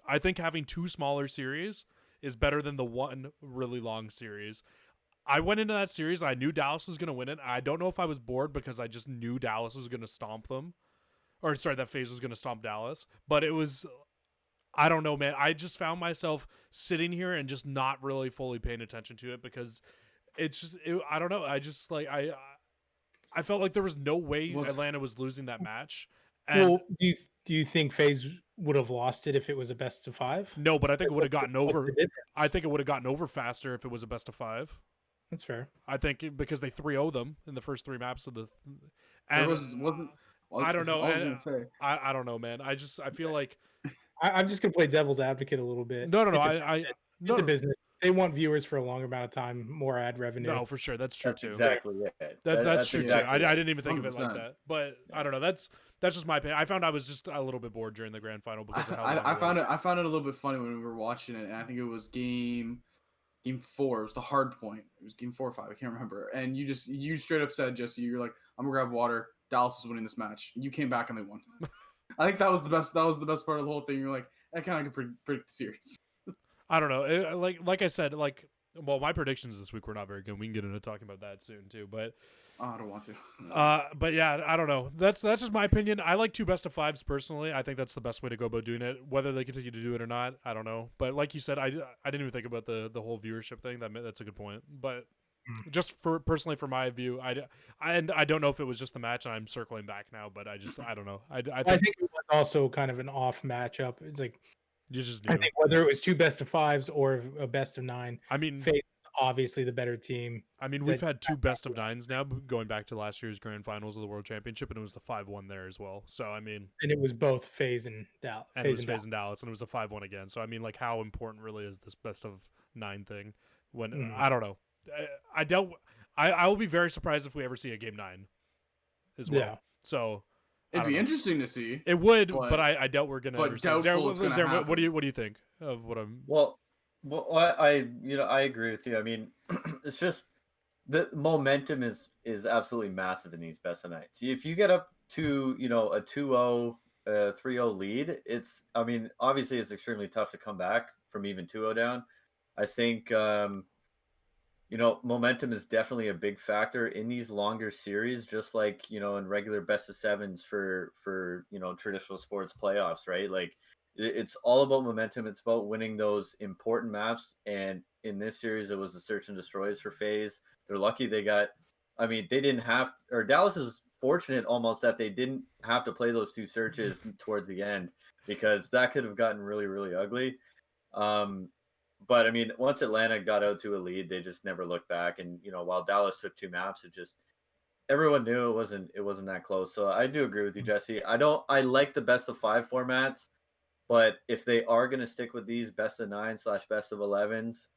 I think having 2 smaller series is better than the 1 really long series. I went into that series, I knew Dallas was going to win it. I don't know if I was bored because I just knew Dallas was going to stomp them. Or, sorry, that FaZe was going to stomp Dallas. But it was, I don't know, man. I just found myself sitting here and just not really fully paying attention to it because it's just, I don't know. I just, like, I felt like there was no way Atlanta was losing that match. And well, do you think FaZe would have lost it if it was a best of 5? No, but I think it would have gotten over. I think it would have gotten over faster if it was a best of 5. That's fair. I think because they 3-0 them in the first 3 maps of the. And I don't know. I don't know, man. I feel like I'm just gonna play devil's advocate a little bit. No. It's a business. They want viewers for a longer amount of time, more ad revenue. No, for sure, that's true too. Exactly. Yeah. That's true exactly too. I didn't even think of it like that, but I don't know. That's just my opinion. I found I was just a little bit bored during the grand final because of how long I found it a little bit funny when we were watching it, and I think it was game 4. It was the hard point. It was game 4 or 5. I can't remember. And you straight up said, Jesse, you're like, I'm gonna grab water. Dallas is winning this match. You came back and they won. I think that was the best. That was the best part of the whole thing. You're like, I kind of can predict the series. I don't know. Like I said, well, my predictions this week were not very good. We can get into talking about that soon too, but I don't want to. But yeah, I don't know. That's just my opinion. I like 2 best of 5s personally. I think that's the best way to go about doing it. Whether they continue to do it or not, I don't know. But like you said, I didn't even think about the whole viewership thing. That's a good point. But just for my view, I don't know if it was just the match, and I'm circling back now. But I don't know. I think it was also kind of an off matchup. It's like you just knew. I think whether it was 2 best of 5s or a best of 9. I mean, FaZe is obviously the better team. I mean, we've had 2 best of 9s now, going back to last year's grand finals of the World Championship, and it was the 5-1 there as well. So I mean, and it was both FaZe and Dallas. And it was FaZe and Dallas, and it was a 5-1 again. So I mean, like, how important really is this best of 9 thing? When I don't know, I will be very surprised if we ever see a game 9 as well. Yeah. So it'd be interesting to see. It would, but I doubt we're gonna. But doubtful it's gonna happen. What do you think of what I'm? Well, I agree with you. I mean, it's just the momentum is absolutely massive in these best of 9s. If you get up to a 2-0 3-0 lead, I mean, obviously it's extremely tough to come back from even 2-0 down. I think momentum is definitely a big factor in these longer series, just like, in regular best of sevens for traditional sports playoffs, right? Like it's all about momentum. It's about winning those important maps. And in this series, it was the search and destroys for FaZe. They're lucky they didn't have, or Dallas is fortunate almost that they didn't have to play those two searches towards the end, because that could have gotten really, really ugly. But I mean, once Atlanta got out to a lead, they just never looked back. And while Dallas took two maps, everyone knew it wasn't that close. So I do agree with you, Jesse. I like the best of 5 formats, but if they are going to stick with these best of 9/best of 11s,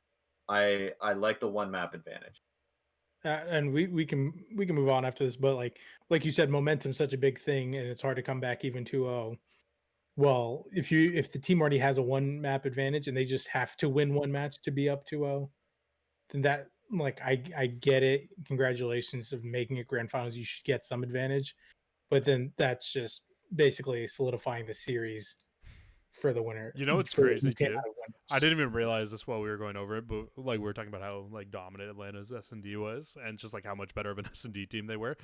I like the one map advantage. And we can move on after this, but like you said, momentum's such a big thing, and it's hard to come back even 2-0. Well, if the team already has a one map advantage and they just have to win one match to be up 2-0, then that, I get it. Congratulations of making it grand finals. You should get some advantage, but then that's just basically solidifying the series for the winner. It's crazy too. I didn't even realize this while we were going over it, but we were talking about how dominant Atlanta's S&D was, and just how much better of an S&D team they were.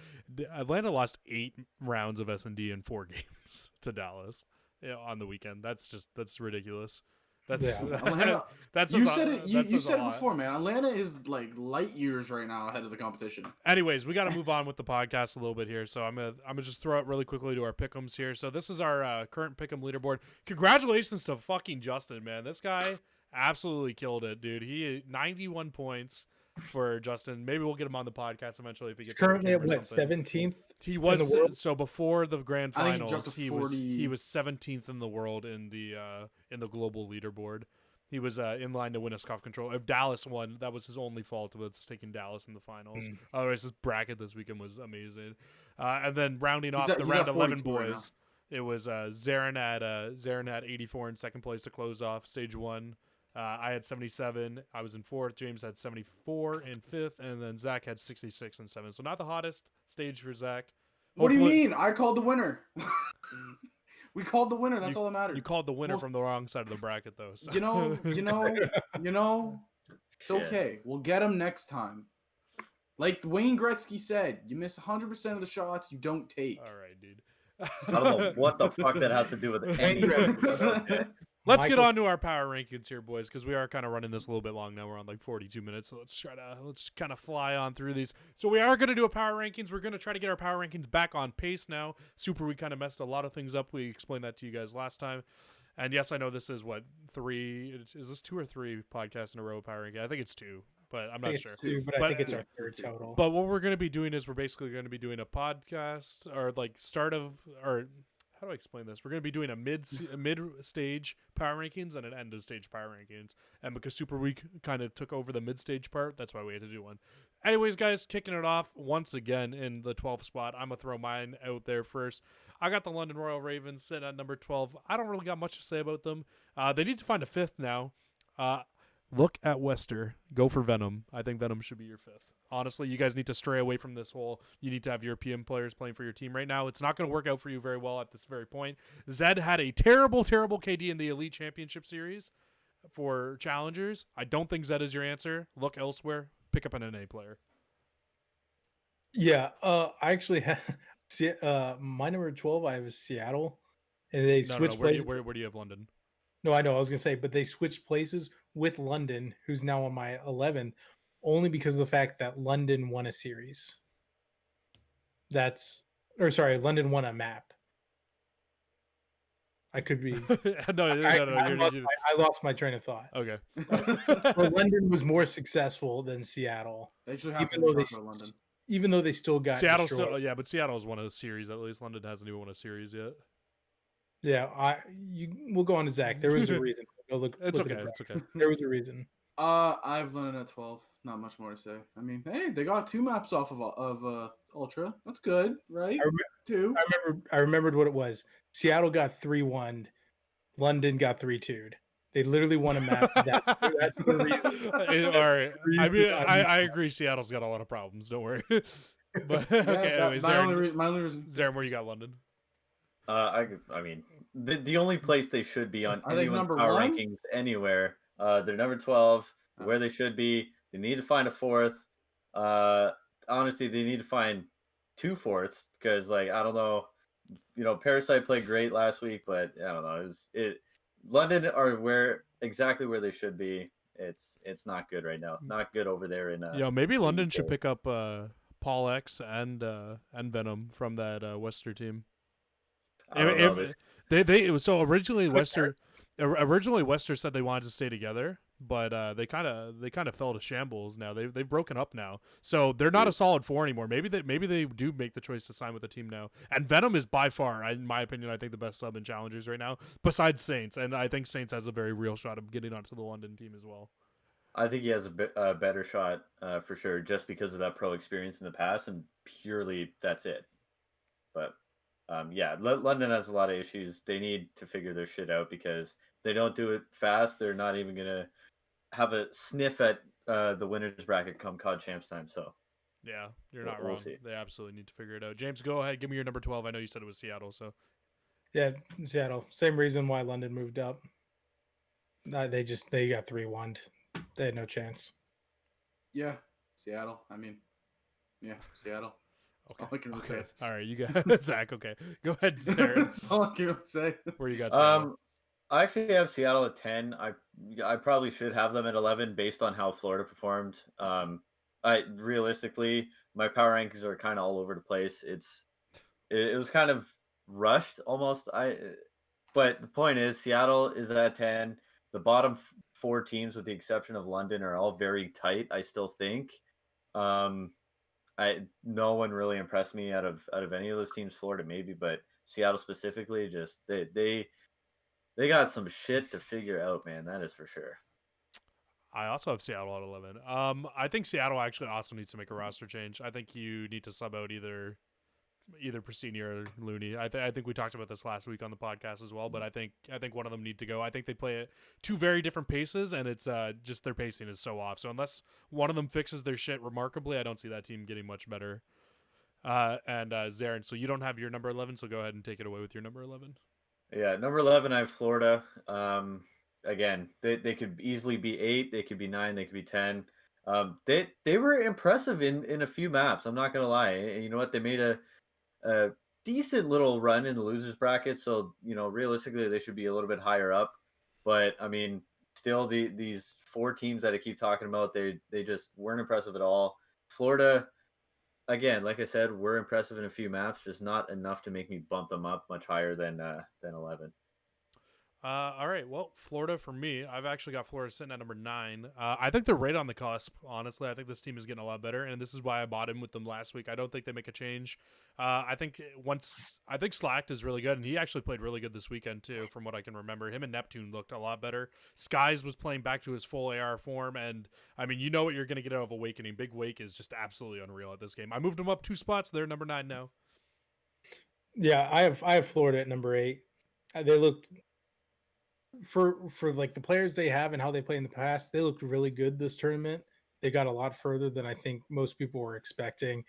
Atlanta lost 8 rounds of S&D in 4 games to Dallas on the weekend. That's ridiculous. That's Atlanta. You said it before, man. Atlanta is light years right now ahead of the competition. Anyways, we got to move on with the podcast a little bit here, so I'm gonna just throw it really quickly to our pick'ems here. So this is our current pick'em leaderboard. Congratulations to fucking Justin, man. This guy absolutely killed it, dude. He 91 points for Justin. Maybe we'll get him on the podcast eventually if he gets currently at 17th. He was so before the grand finals. He was 17th in the world in the global leaderboard. He was in line to win a scuff control. If Dallas won, that was his only fault was taking Dallas in the finals. Otherwise, his bracket this weekend was amazing. And then rounding off the round 11 boys, it was Zarin at 84 in second place to close off stage 1. I had 77. I was in 4th. James had 74 in 5th, and then Zach had 66 and 7th. So not the hottest stage for Zach. What do you mean? I called the winner. We called the winner. That's all that matters. You called the winner from the wrong side of the bracket, though. So. It's okay. We'll get him next time. Like Wayne Gretzky said, you miss 100% of the shots you don't take. All right, dude. I don't know what the fuck that has to do with anything. Let's get on to our power rankings here, boys, because we are kind of running this a little bit long now. We're on 42 minutes, so let's kind of fly on through these. So we are going to do a power rankings. We're going to try to get our power rankings back on pace now. Super, we kind of messed a lot of things up. We explained that to you guys last time. And yes, I know this is 3. Is this 2 or 3 podcasts in a row of power ranking? I think it's 2. But I'm not sure. 2, but I think it's our 3rd total. But what we're going to be doing is we're basically going to be doing a podcast how do I explain this? We're going to be doing a mid-stage power rankings and an end-of-stage power rankings. And because Super Week kind of took over the mid-stage part, that's why we had to do one. Anyways, guys, kicking it off once again in the 12th spot. I'm going to throw mine out there first. I got the London Royal Ravens sitting at number 12. I don't really got much to say about them. They need to find a 5th now. Look at Wester. Go for Venom. I think Venom should be your 5th. Honestly, you guys need to stray away from this whole, you need to have European players playing for your team right now. It's not going to work out for you very well at this very point. Zed had a terrible, terrible KD in the Elite Championship Series for Challengers. I don't think Zed is your answer. Look elsewhere. Pick up an NA player. Yeah, I actually have my number 12, I have Seattle. And they switched places. Where do you have London? No, I know. I was going to say, but they switched places with London, who's now on my 11th. Only because of the fact that London won a series. London won a map. I could be. I lost my train of thought. Okay. London was more successful than Seattle. They should have London. Even though they still got Seattle but Seattle's won a series at least. London hasn't even won a series yet. Yeah, we'll go on to Zach. There was a reason. It's okay. There was a reason. I have London at 12. Not much more to say. I mean, hey, they got 2 maps off of Ultra. That's good, right? I remembered what it was. Seattle got 3-1. London got 3-2'd. They literally won a map. That's the reason. All right. I mean, I agree. Seattle's got a lot of problems. Don't worry. But okay. Anyway, my only reason. Zarin, where you got London? I mean, the only place they should be on Are they anyone's number power one? rankings anywhere. They're number 12, Oh. where they should be. They need to find a fourth. Honestly, they need to find 2 fourths because, like, I don't know. Parasite played great last week, but I don't know. London are exactly where they should be. It's not good right now. Not good over there in Maybe the London should UK. pick up Paul X and Venom from that Wester team. I don't know. If they so originally Wester said they wanted to stay together, but they kind of fell to shambles now. They've broken up now, so they're not a solid 4 anymore. Maybe they do make the choice to sign with the team now. And Venom is by far, in my opinion, I think the best sub in challengers right now, besides Saints. And I think Saints has a very real shot of getting onto the London team as well. I think he has a better shot for sure, just because of that pro experience in the past, and purely that's it. But yeah, London has a lot of issues. They need to figure their shit out because if they don't do it fast, they're not even gonna have a sniff at the winners bracket come COD Champs time. So yeah, you're not we'll wrong. see. They absolutely need to figure it out. James, go ahead. Give me your number 12. I know you said it was Seattle, so. Yeah, Seattle. Same reason why London moved up. They got 3-1. They had no chance. Yeah, Seattle. I mean, yeah, Seattle. Okay. All I can say. All right, you got Zach. Okay, go ahead, Sarah. That's all I can say. Where you got Seattle? I actually have Seattle at 10. I probably should have them at 11 based on how Florida performed. Realistically, my power rankings are kind of all over the place. It was kind of rushed almost. But the point is, Seattle is at 10. The bottom 4 teams, with the exception of London, are all very tight. I still think. No one really impressed me out of any of those teams. Florida maybe, but Seattle specifically, just they got some shit to figure out, man. That is for sure. I also have Seattle at 11. I think Seattle actually also needs to make a roster change. I think you need to sub out either Prasini or Looney. I think we talked about this last week on the podcast as well, but I think one of them need to go. I think they play at 2 very different paces, and it's just their pacing is so off. So unless one of them fixes their shit remarkably, I don't see that team getting much better. And Zarin, so you don't have your number 11, so go ahead and take it away with your number 11. Yeah, number 11, I have Florida. Again, they could easily be 8, they could be 9, they could be 10. They were impressive in a few maps. I'm not gonna lie. And you know what? They made a decent little run in the losers bracket, so realistically they should be a little bit higher up. But I mean, still these 4 teams that I keep talking about, they just weren't impressive at all. Florida, again, like I said, were impressive in a few maps, just not enough to make me bump them up much higher than 11. All right. Well, Florida for me, I've actually got Florida sitting at number 9. I think they're right on the cusp. Honestly, I think this team is getting a lot better, and this is why I bought in with them last week. I don't think they make a change. I think Slacked is really good, and he actually played really good this weekend too, from what I can remember. Him and Neptune looked a lot better. Skies was playing back to his full AR form, and I mean, you know what you're going to get out of Awakening. Big Wake is just absolutely unreal at this game. I moved him up 2 spots. They're number 9 now. Yeah, I have Florida at number 8. They looked for like the players they have and how they play in the past, they looked really good this tournament. They got a lot further than I think most people were expecting.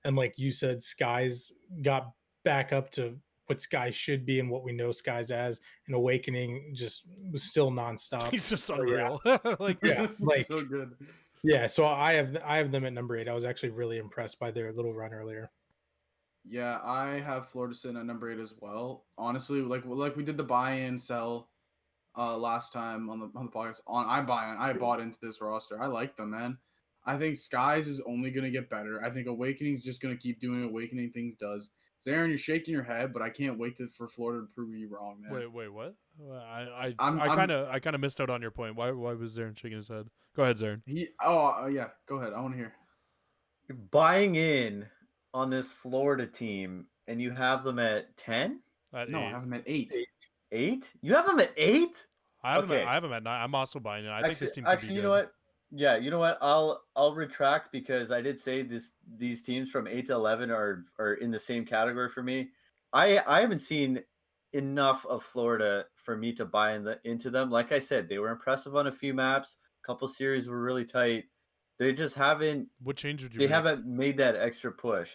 And like you said, Skies got back up to what Skies should be and what we know Skies as. And Awakening just was still nonstop. He's just So, unreal. yeah, like so good. Yeah, so I have them at number 8. I was actually really impressed by their little run earlier. Yeah, I have Florida sitting at number 8 as well. Honestly, like we did the buy and sell last time on the podcast. I bought into this roster. I like them, man. I think Skies is only gonna get better. I think Awakening's just gonna keep doing Awakening things does. Zarin, you're shaking your head, but I can't wait for Florida to prove you wrong, man. Wait, what? I kind of missed out on your point. Why was Zarin shaking his head? Go ahead, Zarin. Yeah, go ahead. I want to hear. You're buying in on this Florida team, and you have them at 10? No, I have them at 8. 8? You have them at 8? I have them at 9. I'm also buying it. I think this team could be good. You know what? Yeah, you know what? I'll retract, because I did say these teams from 8 to 11 are in the same category for me. I haven't seen enough of Florida for me to buy into them. Like I said, they were impressive on a few maps. A couple series were really tight. They just haven't. What change would you? They haven't made that extra push.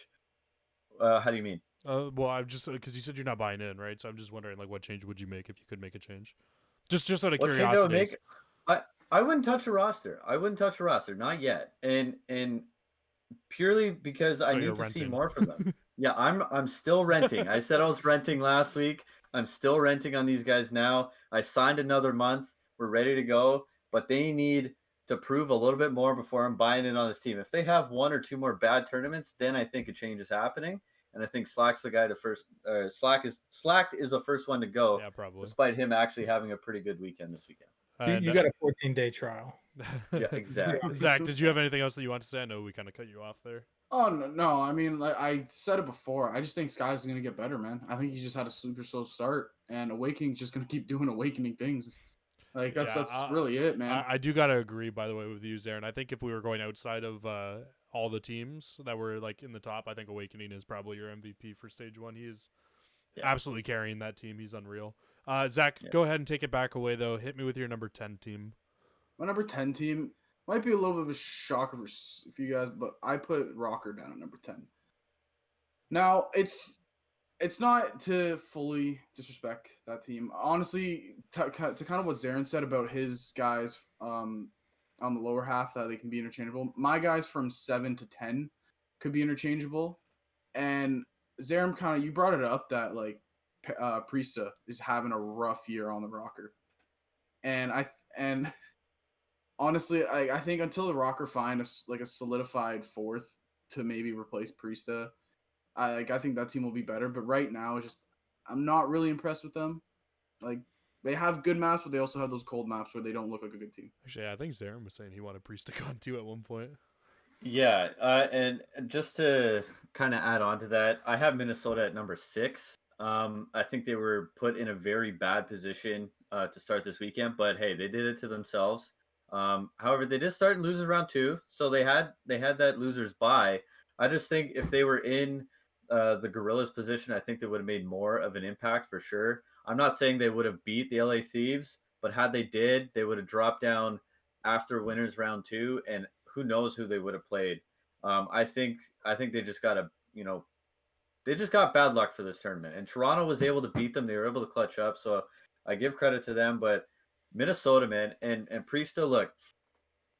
How do you mean? Well, I'm just because you said you're not buying in, right? So I'm just wondering, like, what change would you make if you could make a change? Just out of What change I would curiosity. make? I wouldn't touch a roster. I wouldn't touch a roster, not yet. And purely because I So you're need to see renting. more from them. Yeah, I'm still renting. I said I was renting last week. I'm still renting on these guys now. I signed another month. We're ready to go, but they need to prove a little bit more before I'm buying in on this team. If they have one or two more bad tournaments, then I think a change is happening. And I think Slack's the guy to first. Slack is the first one to go, Yeah, probably. despite him actually having a pretty good weekend this weekend. You got a 14-day trial. Yeah, exactly. Zach, did you have anything else that you want to say? I know we kind of cut you off there. Oh no! I mean, like I said it before. I just think Sky's gonna get better, man. I think he just had a super slow start, and Awakening's just gonna keep doing Awakening things. Like that's really it, man. I do gotta agree, by the way, with you, Zarin. I think if we were going outside of all the teams that were like in the top, I think Awakening is probably your MVP for stage 1. He is absolutely carrying that team. He's unreal. Zach, go ahead and take it back away though. Hit me with your number 10 team. My number 10 team might be a little bit of a shocker for you guys, but I put Rocker down at number 10. Now, it's not to fully disrespect that team. Honestly, to kind of what Zarin said about his guys on the lower half, that they can be interchangeable. My guys from 7 to 10 could be interchangeable. And Zarin, kind of, you brought it up that like Priesta is having a rough year on the Rocker. And honestly, I think until the Rocker find a solidified fourth to maybe replace Priesta, I think that team will be better. But right now, I'm not really impressed with them. Like they have good maps, but they also have those cold maps where they don't look like a good team. Actually, I think Zarin was saying he wanted Priest to con too at one point. Yeah, and just to kind of add on to that, I have Minnesota at number 6. I think they were put in a very bad position to start this weekend, but hey, they did it to themselves. However, they did start in losers round 2, so they had that losers bye. I just think if they were in the Gorillas position, I think they would have made more of an impact for sure. I'm not saying they would have beat the LA Thieves, but had they did, they would have dropped down after winners round 2, and who knows who they would have played. I think they just got they just got bad luck for this tournament, and Toronto was able to beat them. They were able to clutch up, so I give credit to them. But Minnesota, man, and Priesta, look,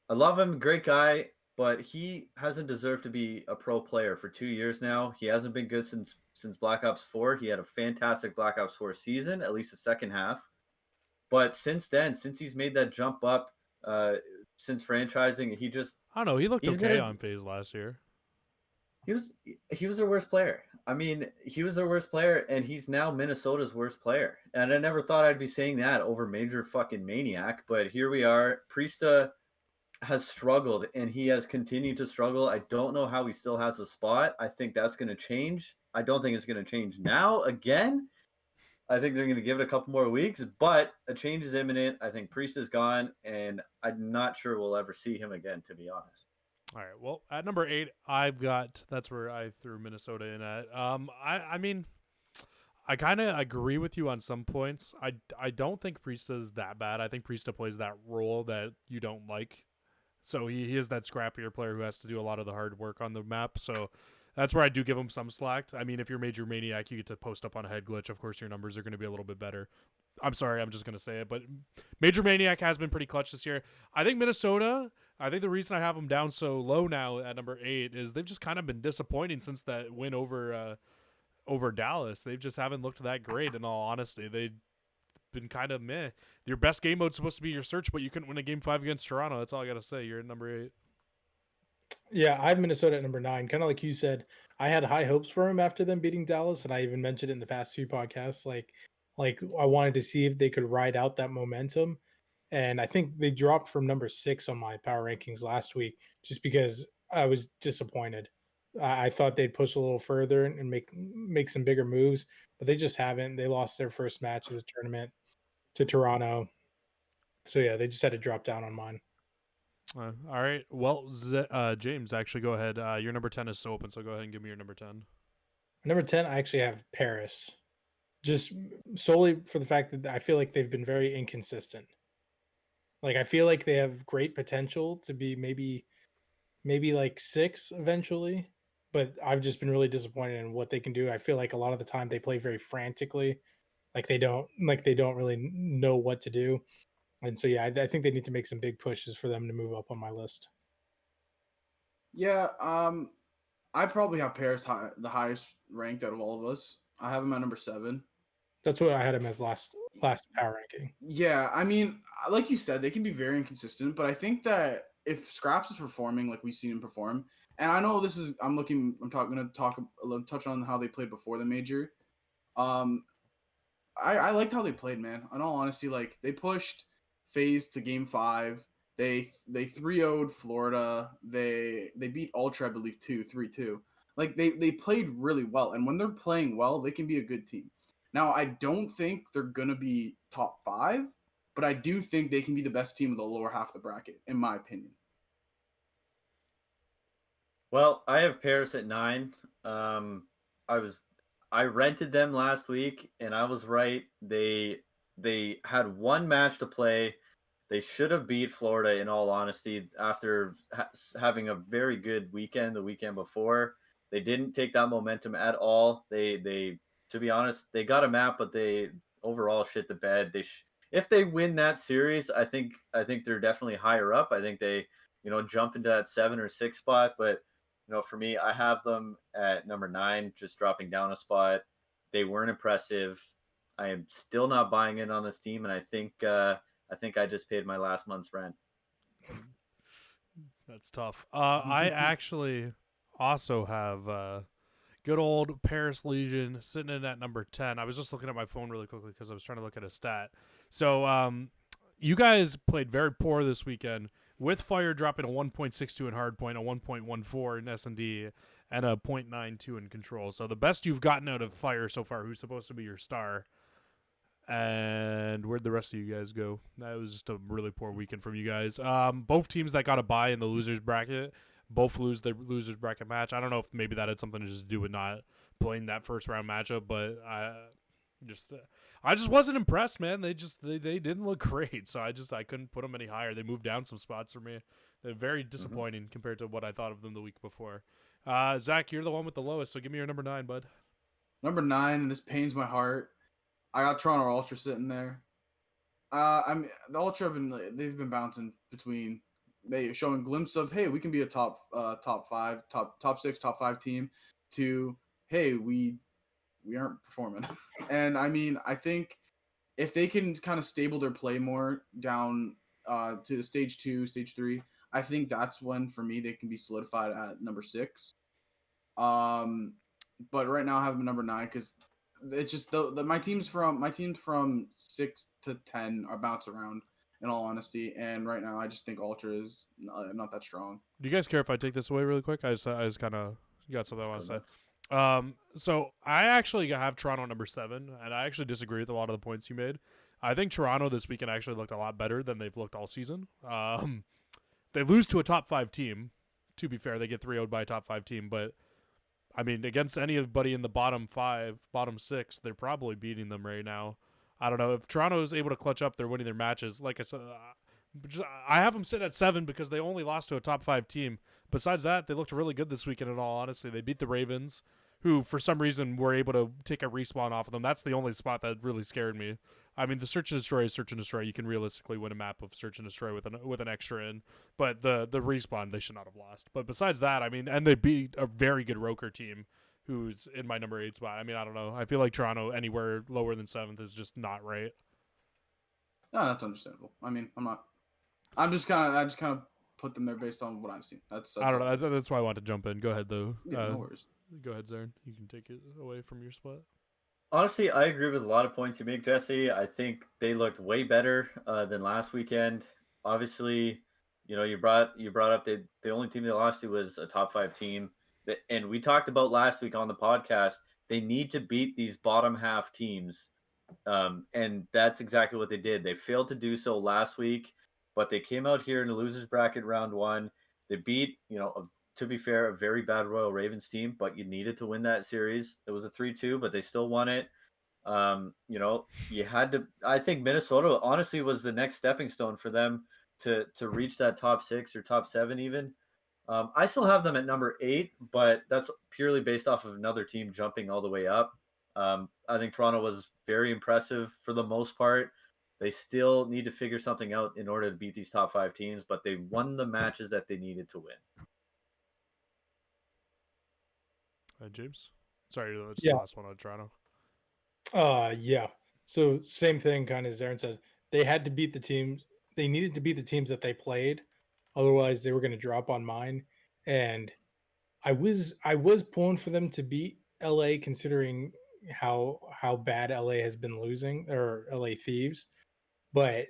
I love him, great guy, but he hasn't deserved to be a pro player for 2 years now. He hasn't been good since Black Ops 4. He had a fantastic Black Ops 4 season, at least the second half. But since then, since he's made that jump up, since franchising, he just I don't know. He looked okay on FaZe last year. He was their worst player. I mean, he was their worst player, and he's now Minnesota's worst player. And I never thought I'd be saying that over Major fucking Maniac, but here we are. Priesta has struggled, and he has continued to struggle. I don't know how he still has a spot. I think that's going to change. I don't think it's going to change now again. I think they're going to give it a couple more weeks, but a change is imminent. I think Priesta's gone, and I'm not sure we'll ever see him again, to be honest. All right. Well, at number 8, that's where I threw Minnesota in at. I mean, I kind of agree with you on some points. I don't think Priesta is that bad. I think Priesta plays that role that you don't like. So he is that scrappier player who has to do a lot of the hard work on the map. So that's where I do give him some slack. I mean, if you're Major Maniac, you get to post up on a head glitch. Of course, your numbers are going to be a little bit better. I'm sorry, I'm just going to say it. But Major Maniac has been pretty clutch this year. I think Minnesota, I think the reason I have them down so low now at number 8 is they've just kind of been disappointing since that win over Dallas. They just haven't looked that great, in all honesty. They've been kind of meh. Your best game mode's supposed to be your search, but you couldn't win a game 5 against Toronto. That's all I got to say. You're at number 8. Yeah, I have Minnesota at number 9. Kind of like you said, I had high hopes for him after them beating Dallas, and I even mentioned it in the past few podcasts. Like I wanted to see if they could ride out that momentum, and I think they dropped from number 6 on my power rankings last week just because I was disappointed. I thought they'd push a little further and make some bigger moves, but they just haven't. They lost their first match of the tournament to Toronto, so yeah, they just had to drop down on mine. All right. Well, James, actually, go ahead. Your number 10 is so open, so go ahead and give me your number 10. Number 10, I actually have Paris, just solely for the fact that I feel like they've been very inconsistent. Like I feel like they have great potential to be maybe like 6 eventually, but I've just been really disappointed in what they can do. I feel like a lot of the time they play very frantically, like they don't really know what to do. And so yeah, I think they need to make some big pushes for them to move up on my list. Yeah, I probably have Paris the highest ranked out of all of us. I have him at number 7. That's what I had him as last power ranking. Yeah, I mean, like you said, they can be very inconsistent, but I think that if Scraps is performing like we've seen him perform, and I know this is, I'm talking going to talk a little, touch on how they played before the major. Um, I liked how they played, man. In all honesty, like they pushed FaZe to game 5. They 3-0'd Florida. They beat Ultra, I believe, 3-2. Like they played really well, and when they're playing well, they can be a good team. Now, I don't think they're gonna be top 5, but I do think they can be the best team in the lower half of the bracket, in my opinion. Well, I have Paris at 9. Um, I rented them last week, and I was right. They had one match to play. They should have beat Florida, in all honesty, after having a very good weekend the weekend before. They didn't take that momentum at all. They to be honest, they got a map, but they overall shit the bed. If they win that series, I think they're definitely higher up. I think they jump into that 7 or 6 spot, but for me, I have them at number 9, just dropping down a spot. They weren't impressive. I am still not buying in on this team, and I think I just paid my last month's rent. That's tough. I actually also have good old Paris Legion sitting in at number 10. I was just looking at my phone really quickly because I was trying to look at a stat. So you guys played very poor this weekend, with Fire dropping a 1.62 in hardpoint, a 1.14 in S&D, and a 0.92 in control. So the best you've gotten out of Fire so far, who's supposed to be your star. And where'd the rest of you guys go? That was just a really poor weekend from you guys. Both teams that got a bye in the losers bracket both lose their losers bracket match. I don't know if maybe that had something to just do with not playing that first round matchup, but I just wasn't impressed, man. They didn't look great, so I couldn't put them any higher. They moved down some spots for me. They're very disappointing compared to what I thought of them the week before. Zach, you're the one with the lowest, so give me your number 9, bud. Number 9, and this pains my heart. I got Toronto Ultra sitting there. I mean, the Ultra they've been bouncing between they showing glimpse of, hey, we can be a top 5, top 6, top 5 team, to, hey, we aren't performing. And I mean, I think if they can kind of stable their play more down to stage 2, stage 3, I think that's when for me they can be solidified at number 6. But right now I have them number 9 because it's just my teams from 6 to 10 are bounce around, in all honesty, and right now I just think Ultra is not that strong. Do you guys care if I take this away really quick? I just kind of got something I want to say. So I actually have Toronto number 7, and I actually disagree with a lot of the points you made. I think Toronto this weekend actually looked a lot better than they've looked all season. They lose to a top 5 team. To be fair, they get 3-0'd by a top 5 team, but I mean, against anybody in the bottom 5, bottom 6, they're probably beating them right now. I don't know. If Toronto is able to clutch up, they're winning their matches. Like I said, I have them sit at 7 because they only lost to a top 5 team. Besides that, they looked really good this weekend, in all honesty. They beat the Ravens, who for some reason were able to take a respawn off of them. That's the only spot that really scared me. I mean, the Search and Destroy is Search and Destroy. You can realistically win a map of Search and Destroy with an extra in. But the respawn, they should not have lost. But besides that, I mean, and they beat a very good Roker team who's in my number 8 spot. I mean, I don't know. I feel like Toronto anywhere lower than 7th is just not right. No, that's understandable. I mean, I just kind of put them there based on what I've seen. That's I don't know. That's why I want to jump in. Go ahead, though. Yeah, no worries. Go ahead, Zarin. You can take it away from your spot. Honestly, I agree with a lot of points you make, Jesse. I think they looked way better than last weekend. Obviously, you brought up the only team they lost to was a top 5 team, and we talked about last week on the podcast. They need to beat these bottom half teams, and that's exactly what they did. They failed to do so last week, but they came out here in the losers bracket round 1. They beat, to be fair, a very bad Royal Ravens team, but you needed to win that series. It was a 3-2, but they still won it. You had to. I think Minnesota honestly was the next stepping stone for them to reach that top 6 or top 7 even. I still have them at number 8, but that's purely based off of another team jumping all the way up. I think Toronto was very impressive for the most part. They still need to figure something out in order to beat these top 5 teams, but they won the matches that they needed to win. James? Sorry, that's Yeah. the last one on Toronto. Yeah. So same thing, kind of as Aaron said. They had to beat the teams. They needed to beat the teams that they played, otherwise they were going to drop on mine. And I was pulling for them to beat LA, considering how bad LA has been losing, or LA Thieves. But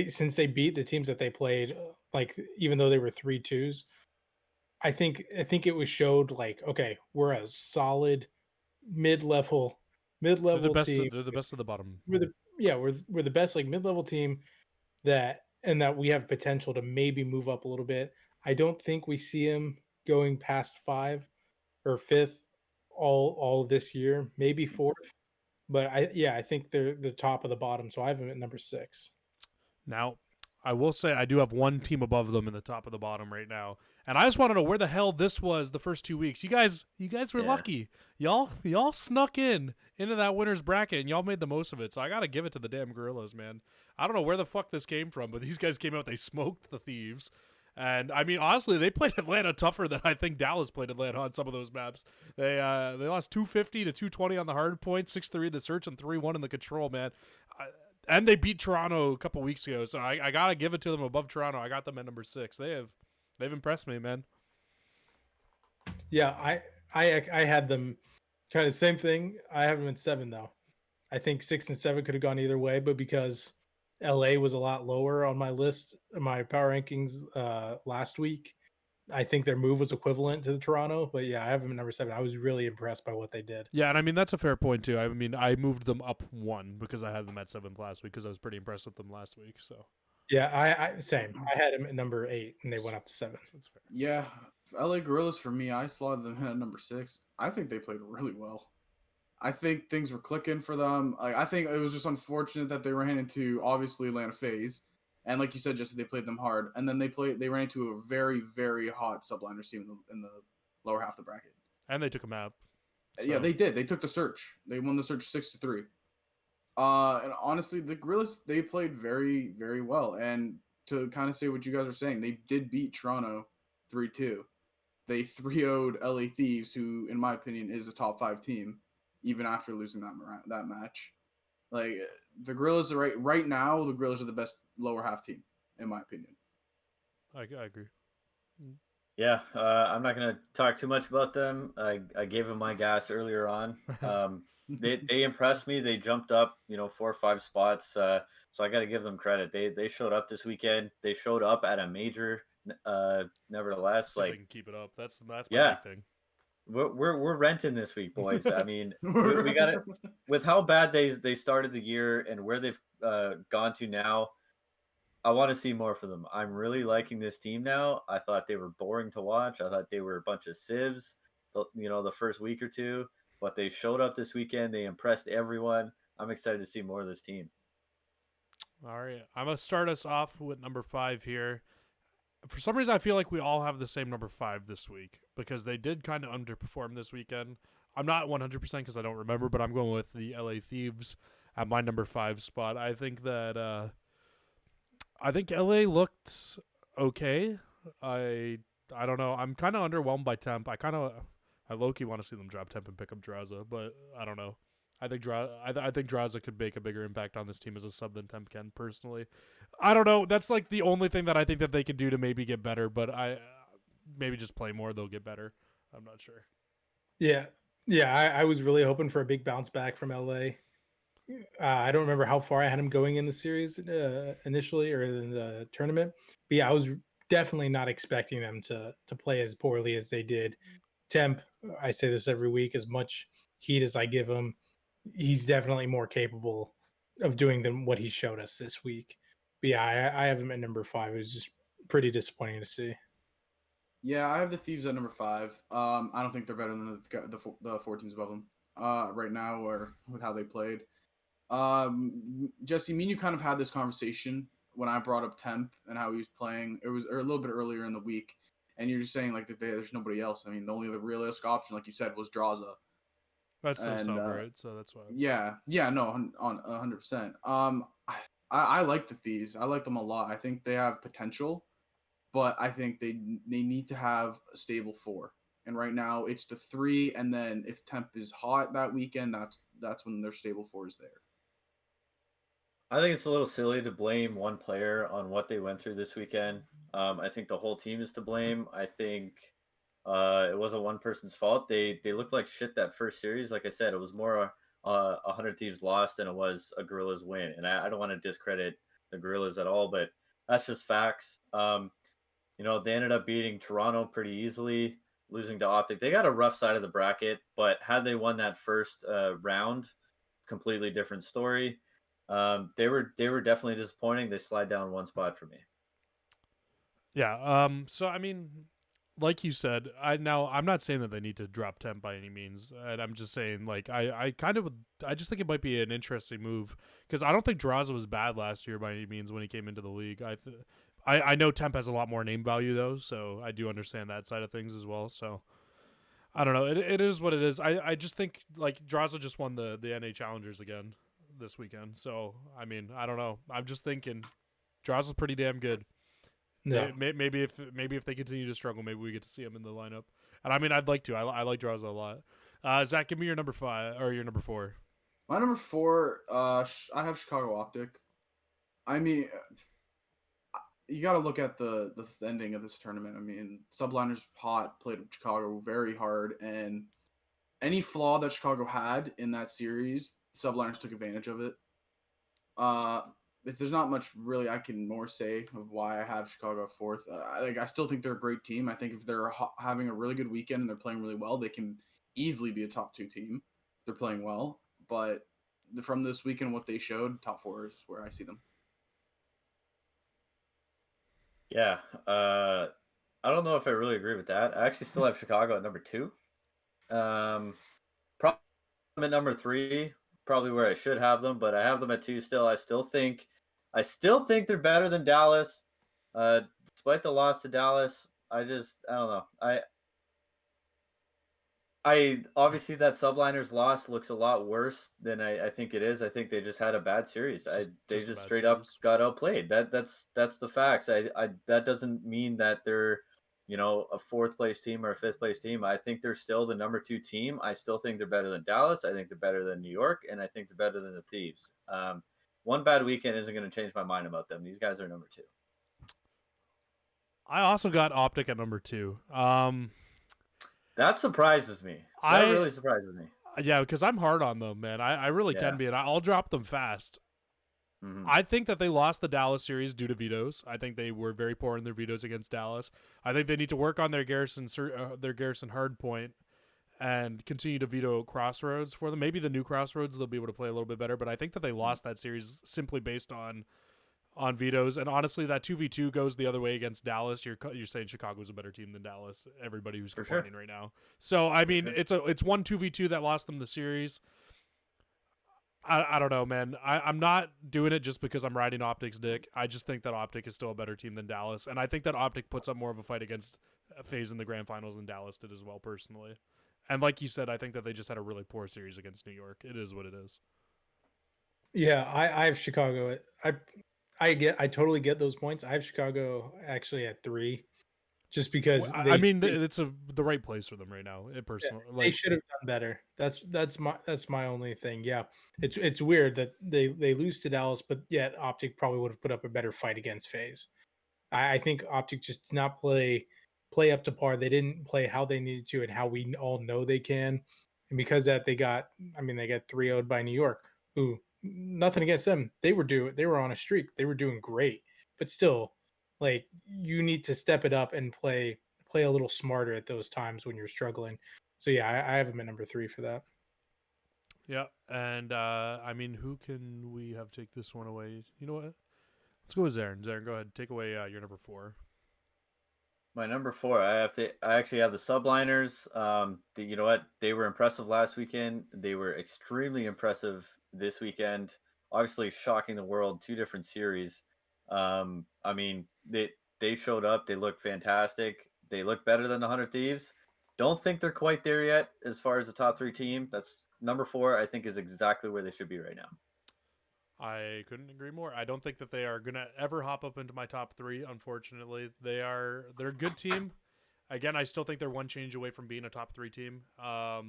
since they beat the teams that they played, like even though they were 3-2s, I think it was showed like, okay, we're a solid mid-level They're the best. team. They're the best of the bottom. We're the best like mid-level team, that we have potential to maybe move up a little bit. I don't think we see him going past 5 or 5th all this year, maybe 4th. But I think they're the top of the bottom, so I have them at number 6. Now, I will say I do have one team above them in the top of the bottom right now, and I just want to know where the hell this was the first 2 weeks. You guys were Yeah. lucky. Y'all snuck into that winner's bracket, and y'all made the most of it. So I gotta give it to the damn Gorillas, man. I don't know where the fuck this came from, but these guys came out. They smoked the Thieves. And I mean, honestly, they played Atlanta tougher than I think Dallas played Atlanta on some of those maps. They lost 250 to 220 on the hard point, 6-3 the search, and 3-1 in the control, man. And they beat Toronto a couple weeks ago, so I gotta give it to them above Toronto. I got them at number 6. They've impressed me, man. Yeah, I had them kind of same thing. I have them at 7 though. I think 6 and 7 could have gone either way, but because LA was a lot lower on my list, my power rankings last week, I think their move was equivalent to the Toronto. But yeah, I have them at number 7. I was really impressed by what they did. Yeah, and I mean that's a fair point too. I mean I moved them up 1 because I had them at 7th last week because I was pretty impressed with them last week. So Yeah, I same. I had them at number 8, and they went up to 7. that's fair. Yeah, LA Gorillas for me, I slotted them at number 6. I think they played really well. I think things were clicking for them. I think it was just unfortunate that they ran into obviously Atlanta FaZe, and like you said, Jesse, they played them hard, and then they ran into a very very hot subliners team in the lower half of the bracket. And they took a map. Yeah, So- they did. They took the search. They won the search 6-3. And honestly, the Gorillas, they played very very well. And to kind of say what you guys are saying, they did beat Toronto 3-2. They 3-0'd LA Thieves, who in my opinion is a top 5 team, even after losing that match. Like the Gorillas are right now, the Gorillas are the best lower half team, in my opinion. I agree. Yeah, I'm not going to talk too much about them. I gave them my gas earlier on. They impressed me. They jumped up, 4 or 5 spots. So I got to give them credit. They showed up this weekend. They showed up at a major. Nevertheless, See if they like can keep it up. That's my Yeah. big thing. we're renting this week, boys. I mean, we got it with how bad they started the year and where they've gone to now. I want to see more from them. I'm really liking this team now. I thought they were boring to watch. I thought they were a bunch of civs, the first week or two. But they showed up this weekend. They impressed everyone. I'm excited to see more of this team. All right, I'm gonna start us off with number 5 here. For some reason, I feel like we all have the same number 5 this week because they did kind of underperform this weekend. I'm not 100% because I don't remember, but I'm going with the LA Thieves at my number 5 spot. I think that I think LA looked okay. I don't know. I'm kind of underwhelmed by Temp. I low-key want to see them drop Temp and pick up Draza, but I don't know. I think Draza could make a bigger impact on this team as a sub than Temp can, personally. I don't know. That's like the only thing that I think that they can do to maybe get better, but maybe just play more, they'll get better. I'm not sure. Yeah, I was really hoping for a big bounce back from LA. I don't remember how far I had him going in the series initially or in the tournament, but yeah, I was definitely not expecting them to play as poorly as they did. Temp, I say this every week, as much heat as I give him, he's definitely more capable of doing than what he showed us this week. But yeah, I have him at number 5. It was just pretty disappointing to see. Yeah, I have the Thieves at number 5. I don't think they're better than the 4 teams above them right now, or with how they played. Jesse, me and you kind of had this conversation when I brought up Temp and how he was playing. It was a little bit earlier in the week, and you're just saying like that there's nobody else. I mean, the only realistic option, like you said, was Draza. That's their And sub, right? So that's why. yeah, no, on 100%. I like the Thieves. I like them a lot. I think they have potential, but I think they need to have a stable 4. And right now it's the 3, and then if temp is hot that weekend, that's when their stable 4 is there. I think it's a little silly to blame one player on what they went through this weekend. I think the whole team is to blame. I think it wasn't one person's fault. They looked like shit that first series. Like I said, it was more 100 Thieves lost than it was a Gorillas win. And I don't want to discredit the Gorillas at all, but that's just facts. You know, they ended up beating Toronto pretty easily, losing to Optic. They got a rough side of the bracket, but had they won that first round, completely different story. They were definitely disappointing. They slide down one spot for me. Yeah. So I mean, like you said, I'm not saying that they need to drop temp by any means, and I'm just saying like I just think it might be an interesting move because I don't think Draza was bad last year by any means when he came into the league. I know temp has a lot more name value though, so I do understand that side of things as well. So I don't know. It is what it is. I just think like Draza just won the NA Challengers again this weekend. So I mean I don't know. I'm just thinking Draza's pretty damn good. No. Maybe if they continue to struggle, maybe we get to see him in the lineup. And I mean, I'd like to. I like Draza a lot. Zach, give me your number 5 or your number 4. My number 4, I have Chicago Optic. I mean, you got to look at the ending of this tournament. I mean, Subliners hot, played Chicago very hard, and any flaw that Chicago had in that series, Subliners took advantage of it. If there's not much really I can more say of why I have Chicago 4th. I still think they're a great team. I think if they're having a really good weekend and they're playing really well, they can easily be a top 2 team if they're playing well. But from this weekend, what they showed, top 4 is where I see them. Yeah, I don't know if I really agree with that. I actually still have Chicago at number 2. Probably at number 3, probably where I should have them, but I have them at 2 still. I still think they're better than Dallas. Despite the loss to Dallas, I don't know. I obviously that Subliners loss looks a lot worse than I think it is. I think they just had a bad series. They just straight up got outplayed. That's the facts. That doesn't mean that they're, you know, a 4th place team or a 5th place team. I think they're still the number 2 team. I still think they're better than Dallas. I think they're better than New York, and I think they're better than the Thieves. One bad weekend isn't going to change my mind about them. These guys are number 2. I also got Optic at number 2. That surprises me. That really surprises me. Yeah, because I'm hard on them, man. I really can be, and I'll drop them fast. Mm-hmm. I think that they lost the Dallas series due to vetoes. I think they were very poor in their vetoes against Dallas. I think they need to work on their Garrison hard point and continue to veto Crossroads for them. Maybe the new Crossroads they'll be able to play a little bit better, but I think that they lost that series simply based on vetoes. And honestly, that 2v2 goes the other way against Dallas. You're saying Chicago's a better team than Dallas. Everybody who's complaining right now. So I mean, it's one 2v2 that lost them the series. I don't know, man. I'm not doing it just because I'm riding Optic's dick. I just think that Optic is still a better team than Dallas, and I think that Optic puts up more of a fight against FaZe in the grand finals than Dallas did as well, personally. And like you said, I think that they just had a really poor series against New York. It is what it is. Yeah, I have Chicago. I totally get those points. I have Chicago actually at 3, just because it's the right place for them right now. Personally, they should have done better. That's my only thing. Yeah, it's weird that they lose to Dallas, but yet Optic probably would have put up a better fight against FaZe. I think Optic just did not play up to par. They didn't play how they needed to and how we all know they can. And because that they got 3-0'd by New York, who nothing against them. They were on a streak. They were doing great. But still, like, you need to step it up and play a little smarter at those times when you're struggling. So yeah, I have them at number 3 for that. Yeah, and I mean, who can we have take this one away? You know what? Let's go with Zarin. Zarin, go ahead. Take away your number 4. My number 4, I actually have the Subliners. You know what? They were impressive last weekend. They were extremely impressive this weekend. Obviously, shocking the world. 2 different series. I mean, they showed up. They looked fantastic. They look better than the 100 Thieves. Don't think they're quite there yet as far as the top 3 team. That's number 4, I think, is exactly where they should be right now. I couldn't agree more. I don't think that they are gonna ever hop up into my top 3. Unfortunately, they're a good team. Again, I still think they're one change away from being a top 3 team. I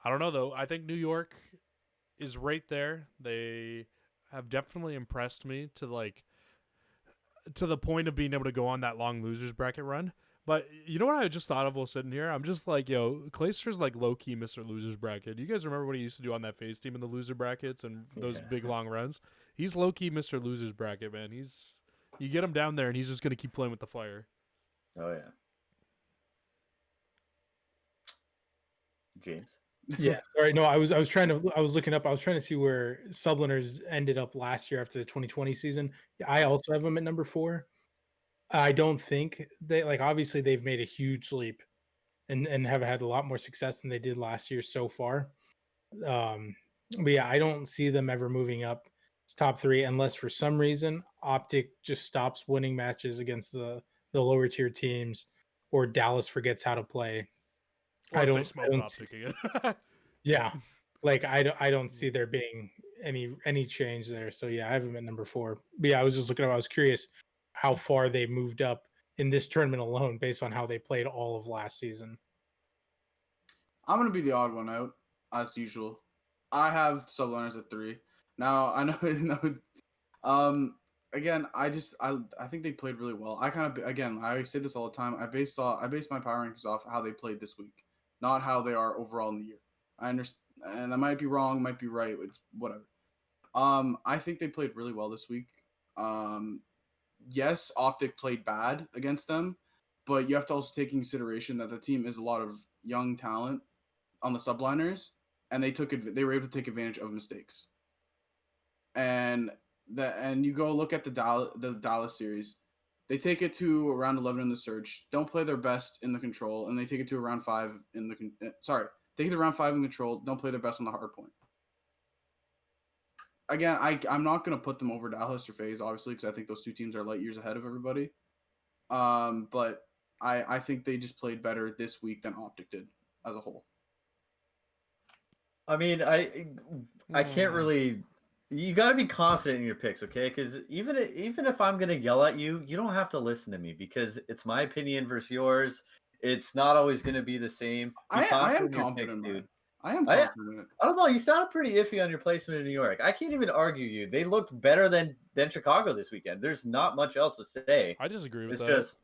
don't know though. I think New York is right there. They have definitely impressed me to the point of being able to go on that long losers bracket run. But you know what I just thought of while sitting here? I'm just like, yo, Clayster's like low-key Mr. Losers Bracket. You guys remember what he used to do on that phase team in the loser brackets and those big long runs? He's low-key Mr. Losers Bracket, man. You get him down there and he's just going to keep playing with the fire. Oh, yeah. James? Yeah, sorry. No, I was looking up. I was trying to see where Subliners ended up last year after the 2020 season. I also have them at number 4. I don't think they obviously they've made a huge leap and have had a lot more success than they did last year so far. But yeah, I don't see them ever moving up to top 3 unless for some reason Optic just stops winning matches against the lower tier teams or Dallas forgets how to play. Or I if they don't smoke see, Optic again. yeah. I don't see there being any change there. So yeah, I have them at number 4. But yeah, I was just looking up. I was curious how far they moved up in this tournament alone based on how they played all of last season. I'm gonna be the odd one out as usual. I have Subliners at 3. Now I know again I think they played really well. I say this all the time. I base my power rankings off how they played this week, not how they are overall in the year. I understand, and I might be wrong, might be right. It's whatever. I think they played really well this week. Yes, Optic played bad against them, but you have to also take in consideration that the team is a lot of young talent on the subliners, and they were able to take advantage of mistakes. And you go look at the Dallas series, they take it to around 11 in the search, don't play their best in the control, and they take it to around 5 in the take it to around 5 in control, don't play their best on the hard point. Again, I'm not going to put them over Dallas or FaZe, obviously, because I think those two teams are light years ahead of everybody. But I think they just played better this week than Optic did as a whole. I mean, I can't really. You got to be confident in your picks, okay? Because even if I'm gonna yell at you, you don't have to listen to me because it's my opinion versus yours. It's not always gonna be the same. I am in your confident, picks, dude. I am confident. I don't know. You sounded pretty iffy on your placement in New York. I can't even argue you. They looked better than Chicago this weekend. There's not much else to say. I disagree with it's that. Just.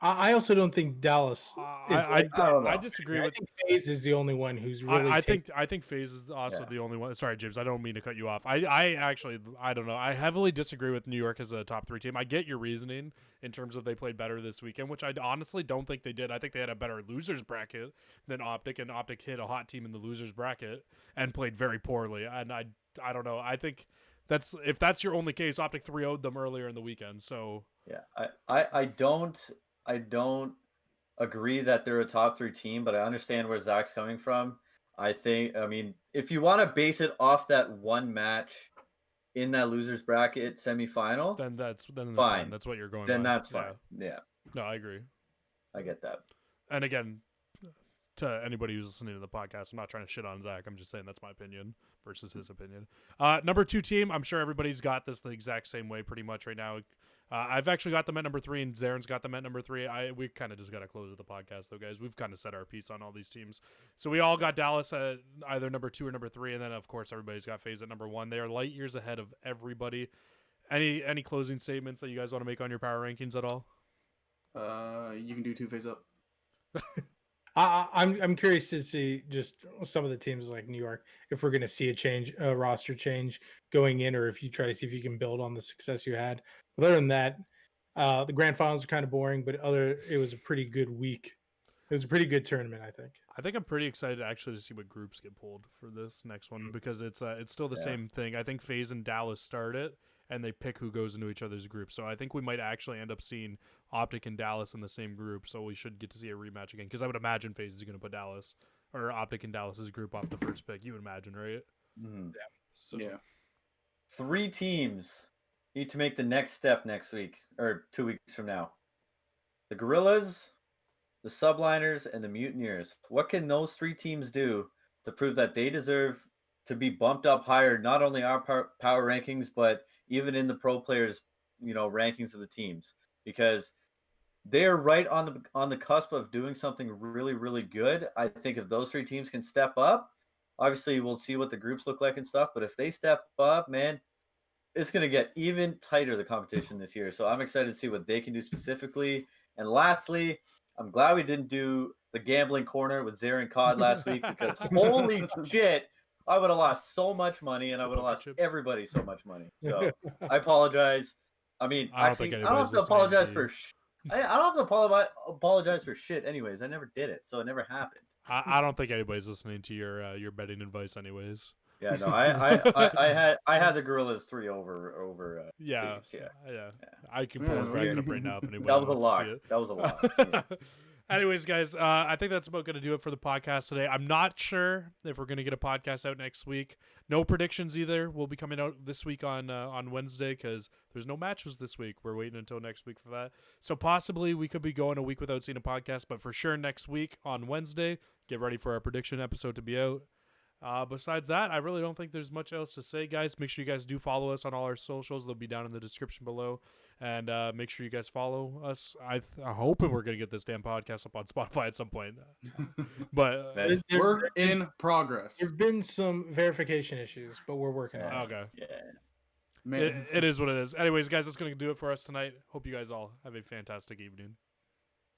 I also don't think Dallas. I disagree with. I think FaZe is the only one who's really. I think FaZe is also the only one. Sorry, James. I don't mean to cut you off. I don't know. I heavily disagree with New York as a top 3 team. I get your reasoning in terms of they played better this weekend, which I honestly don't think they did. I think they had a better losers bracket than Optic, and Optic hit a hot team in the losers bracket and played very poorly. And I don't know. I think if that's your only case, Optic 3-0'd them earlier in the weekend. So yeah, I don't agree that they're a top 3 team, but I understand where Zach's coming from. I mean, if you want to base it off that one match in that losers bracket semifinal, then that's fine. That's what you're going. Then by. that's fine. Yeah. No, I agree. I get that. And again, to anybody who's listening to the podcast, I'm not trying to shit on Zach. I'm just saying that's my opinion versus his opinion. Number 2 team, I'm sure everybody's got this the exact same way pretty much right now. I've actually got them at number 3, and Zaren's got them at number 3. We kind of just got to close with the podcast, though, guys. We've kind of set our piece on all these teams. So we all got Dallas at either number 2 or number 3, and then, of course, everybody's got FaZe at number 1. They are light years ahead of everybody. Any closing statements that you guys want to make on your power rankings at all? You can do 2 FaZe up. I'm curious to see just some of the teams like New York, if we're going to see a roster change going in, or if you try to see if you can build on the success you had. But other than that, the grand finals are kind of boring, but it was a pretty good week. It was a pretty good tournament, I think. I think I'm pretty excited actually to see what groups get pulled for this next one because it's still the same thing. I think FaZe and Dallas start it, and they pick who goes into each other's group. So I think we might actually end up seeing Optic and Dallas in the same group. So we should get to see a rematch again because I would imagine FaZe is going to put Dallas or Optic and Dallas's group off the first pick. You would imagine, right? Mm-hmm. Yeah. So yeah. 3 teams need to make the next step next week or 2 weeks from now. the Gorillas, the Subliners, and the Mutineers. What can those 3 teams do to prove that they deserve to be bumped up higher, not only our power rankings, but even in the pro players, rankings of the teams? Because they're right on the cusp of doing something really, really good. I think if those 3 teams can step up, obviously we'll see what the groups look like and stuff. But if they step up, man, it's going to get even tighter, the competition this year. So I'm excited to see what they can do specifically. And lastly, I'm glad we didn't do the gambling corner with Zarin Cod last week, because holy shit, I would have lost so much money, and I would have lost everybody so much money. So I apologize. I mean, I don't actually, think I don't have to anybody's listening apologize to you. for I don't have to apologize for shit anyways. I never did it, so it never happened. I don't think anybody's listening to your betting advice anyways. Yeah, no, I had the Gorillas 3 over Yeah, Thieves, yeah. I can Yeah, pull his we- bracket up right now if anybody That was a wants lock. to see it. That was a lock. Yeah. Anyways, guys, I think that's about going to do it for the podcast today. I'm not sure if we're going to get a podcast out next week. No predictions either. We'll be coming out this week on Wednesday because there's no matches this week. We're waiting until next week for that. So possibly we could be going a week without seeing a podcast, but for sure next week on Wednesday, get ready for our prediction episode to be out. Besides that, I really don't think there's much else to say, guys. Make sure you guys do follow us on all our socials. They'll be down in the description below. And make sure you guys follow us. I'm hoping we're going to get this damn podcast up on Spotify at some point. But Work in progress. There've been some verification issues, but we're working on it. okay. Yeah. Man. It is what it is. Anyways, guys, that's going to do it for us tonight. Hope you guys all have a fantastic evening.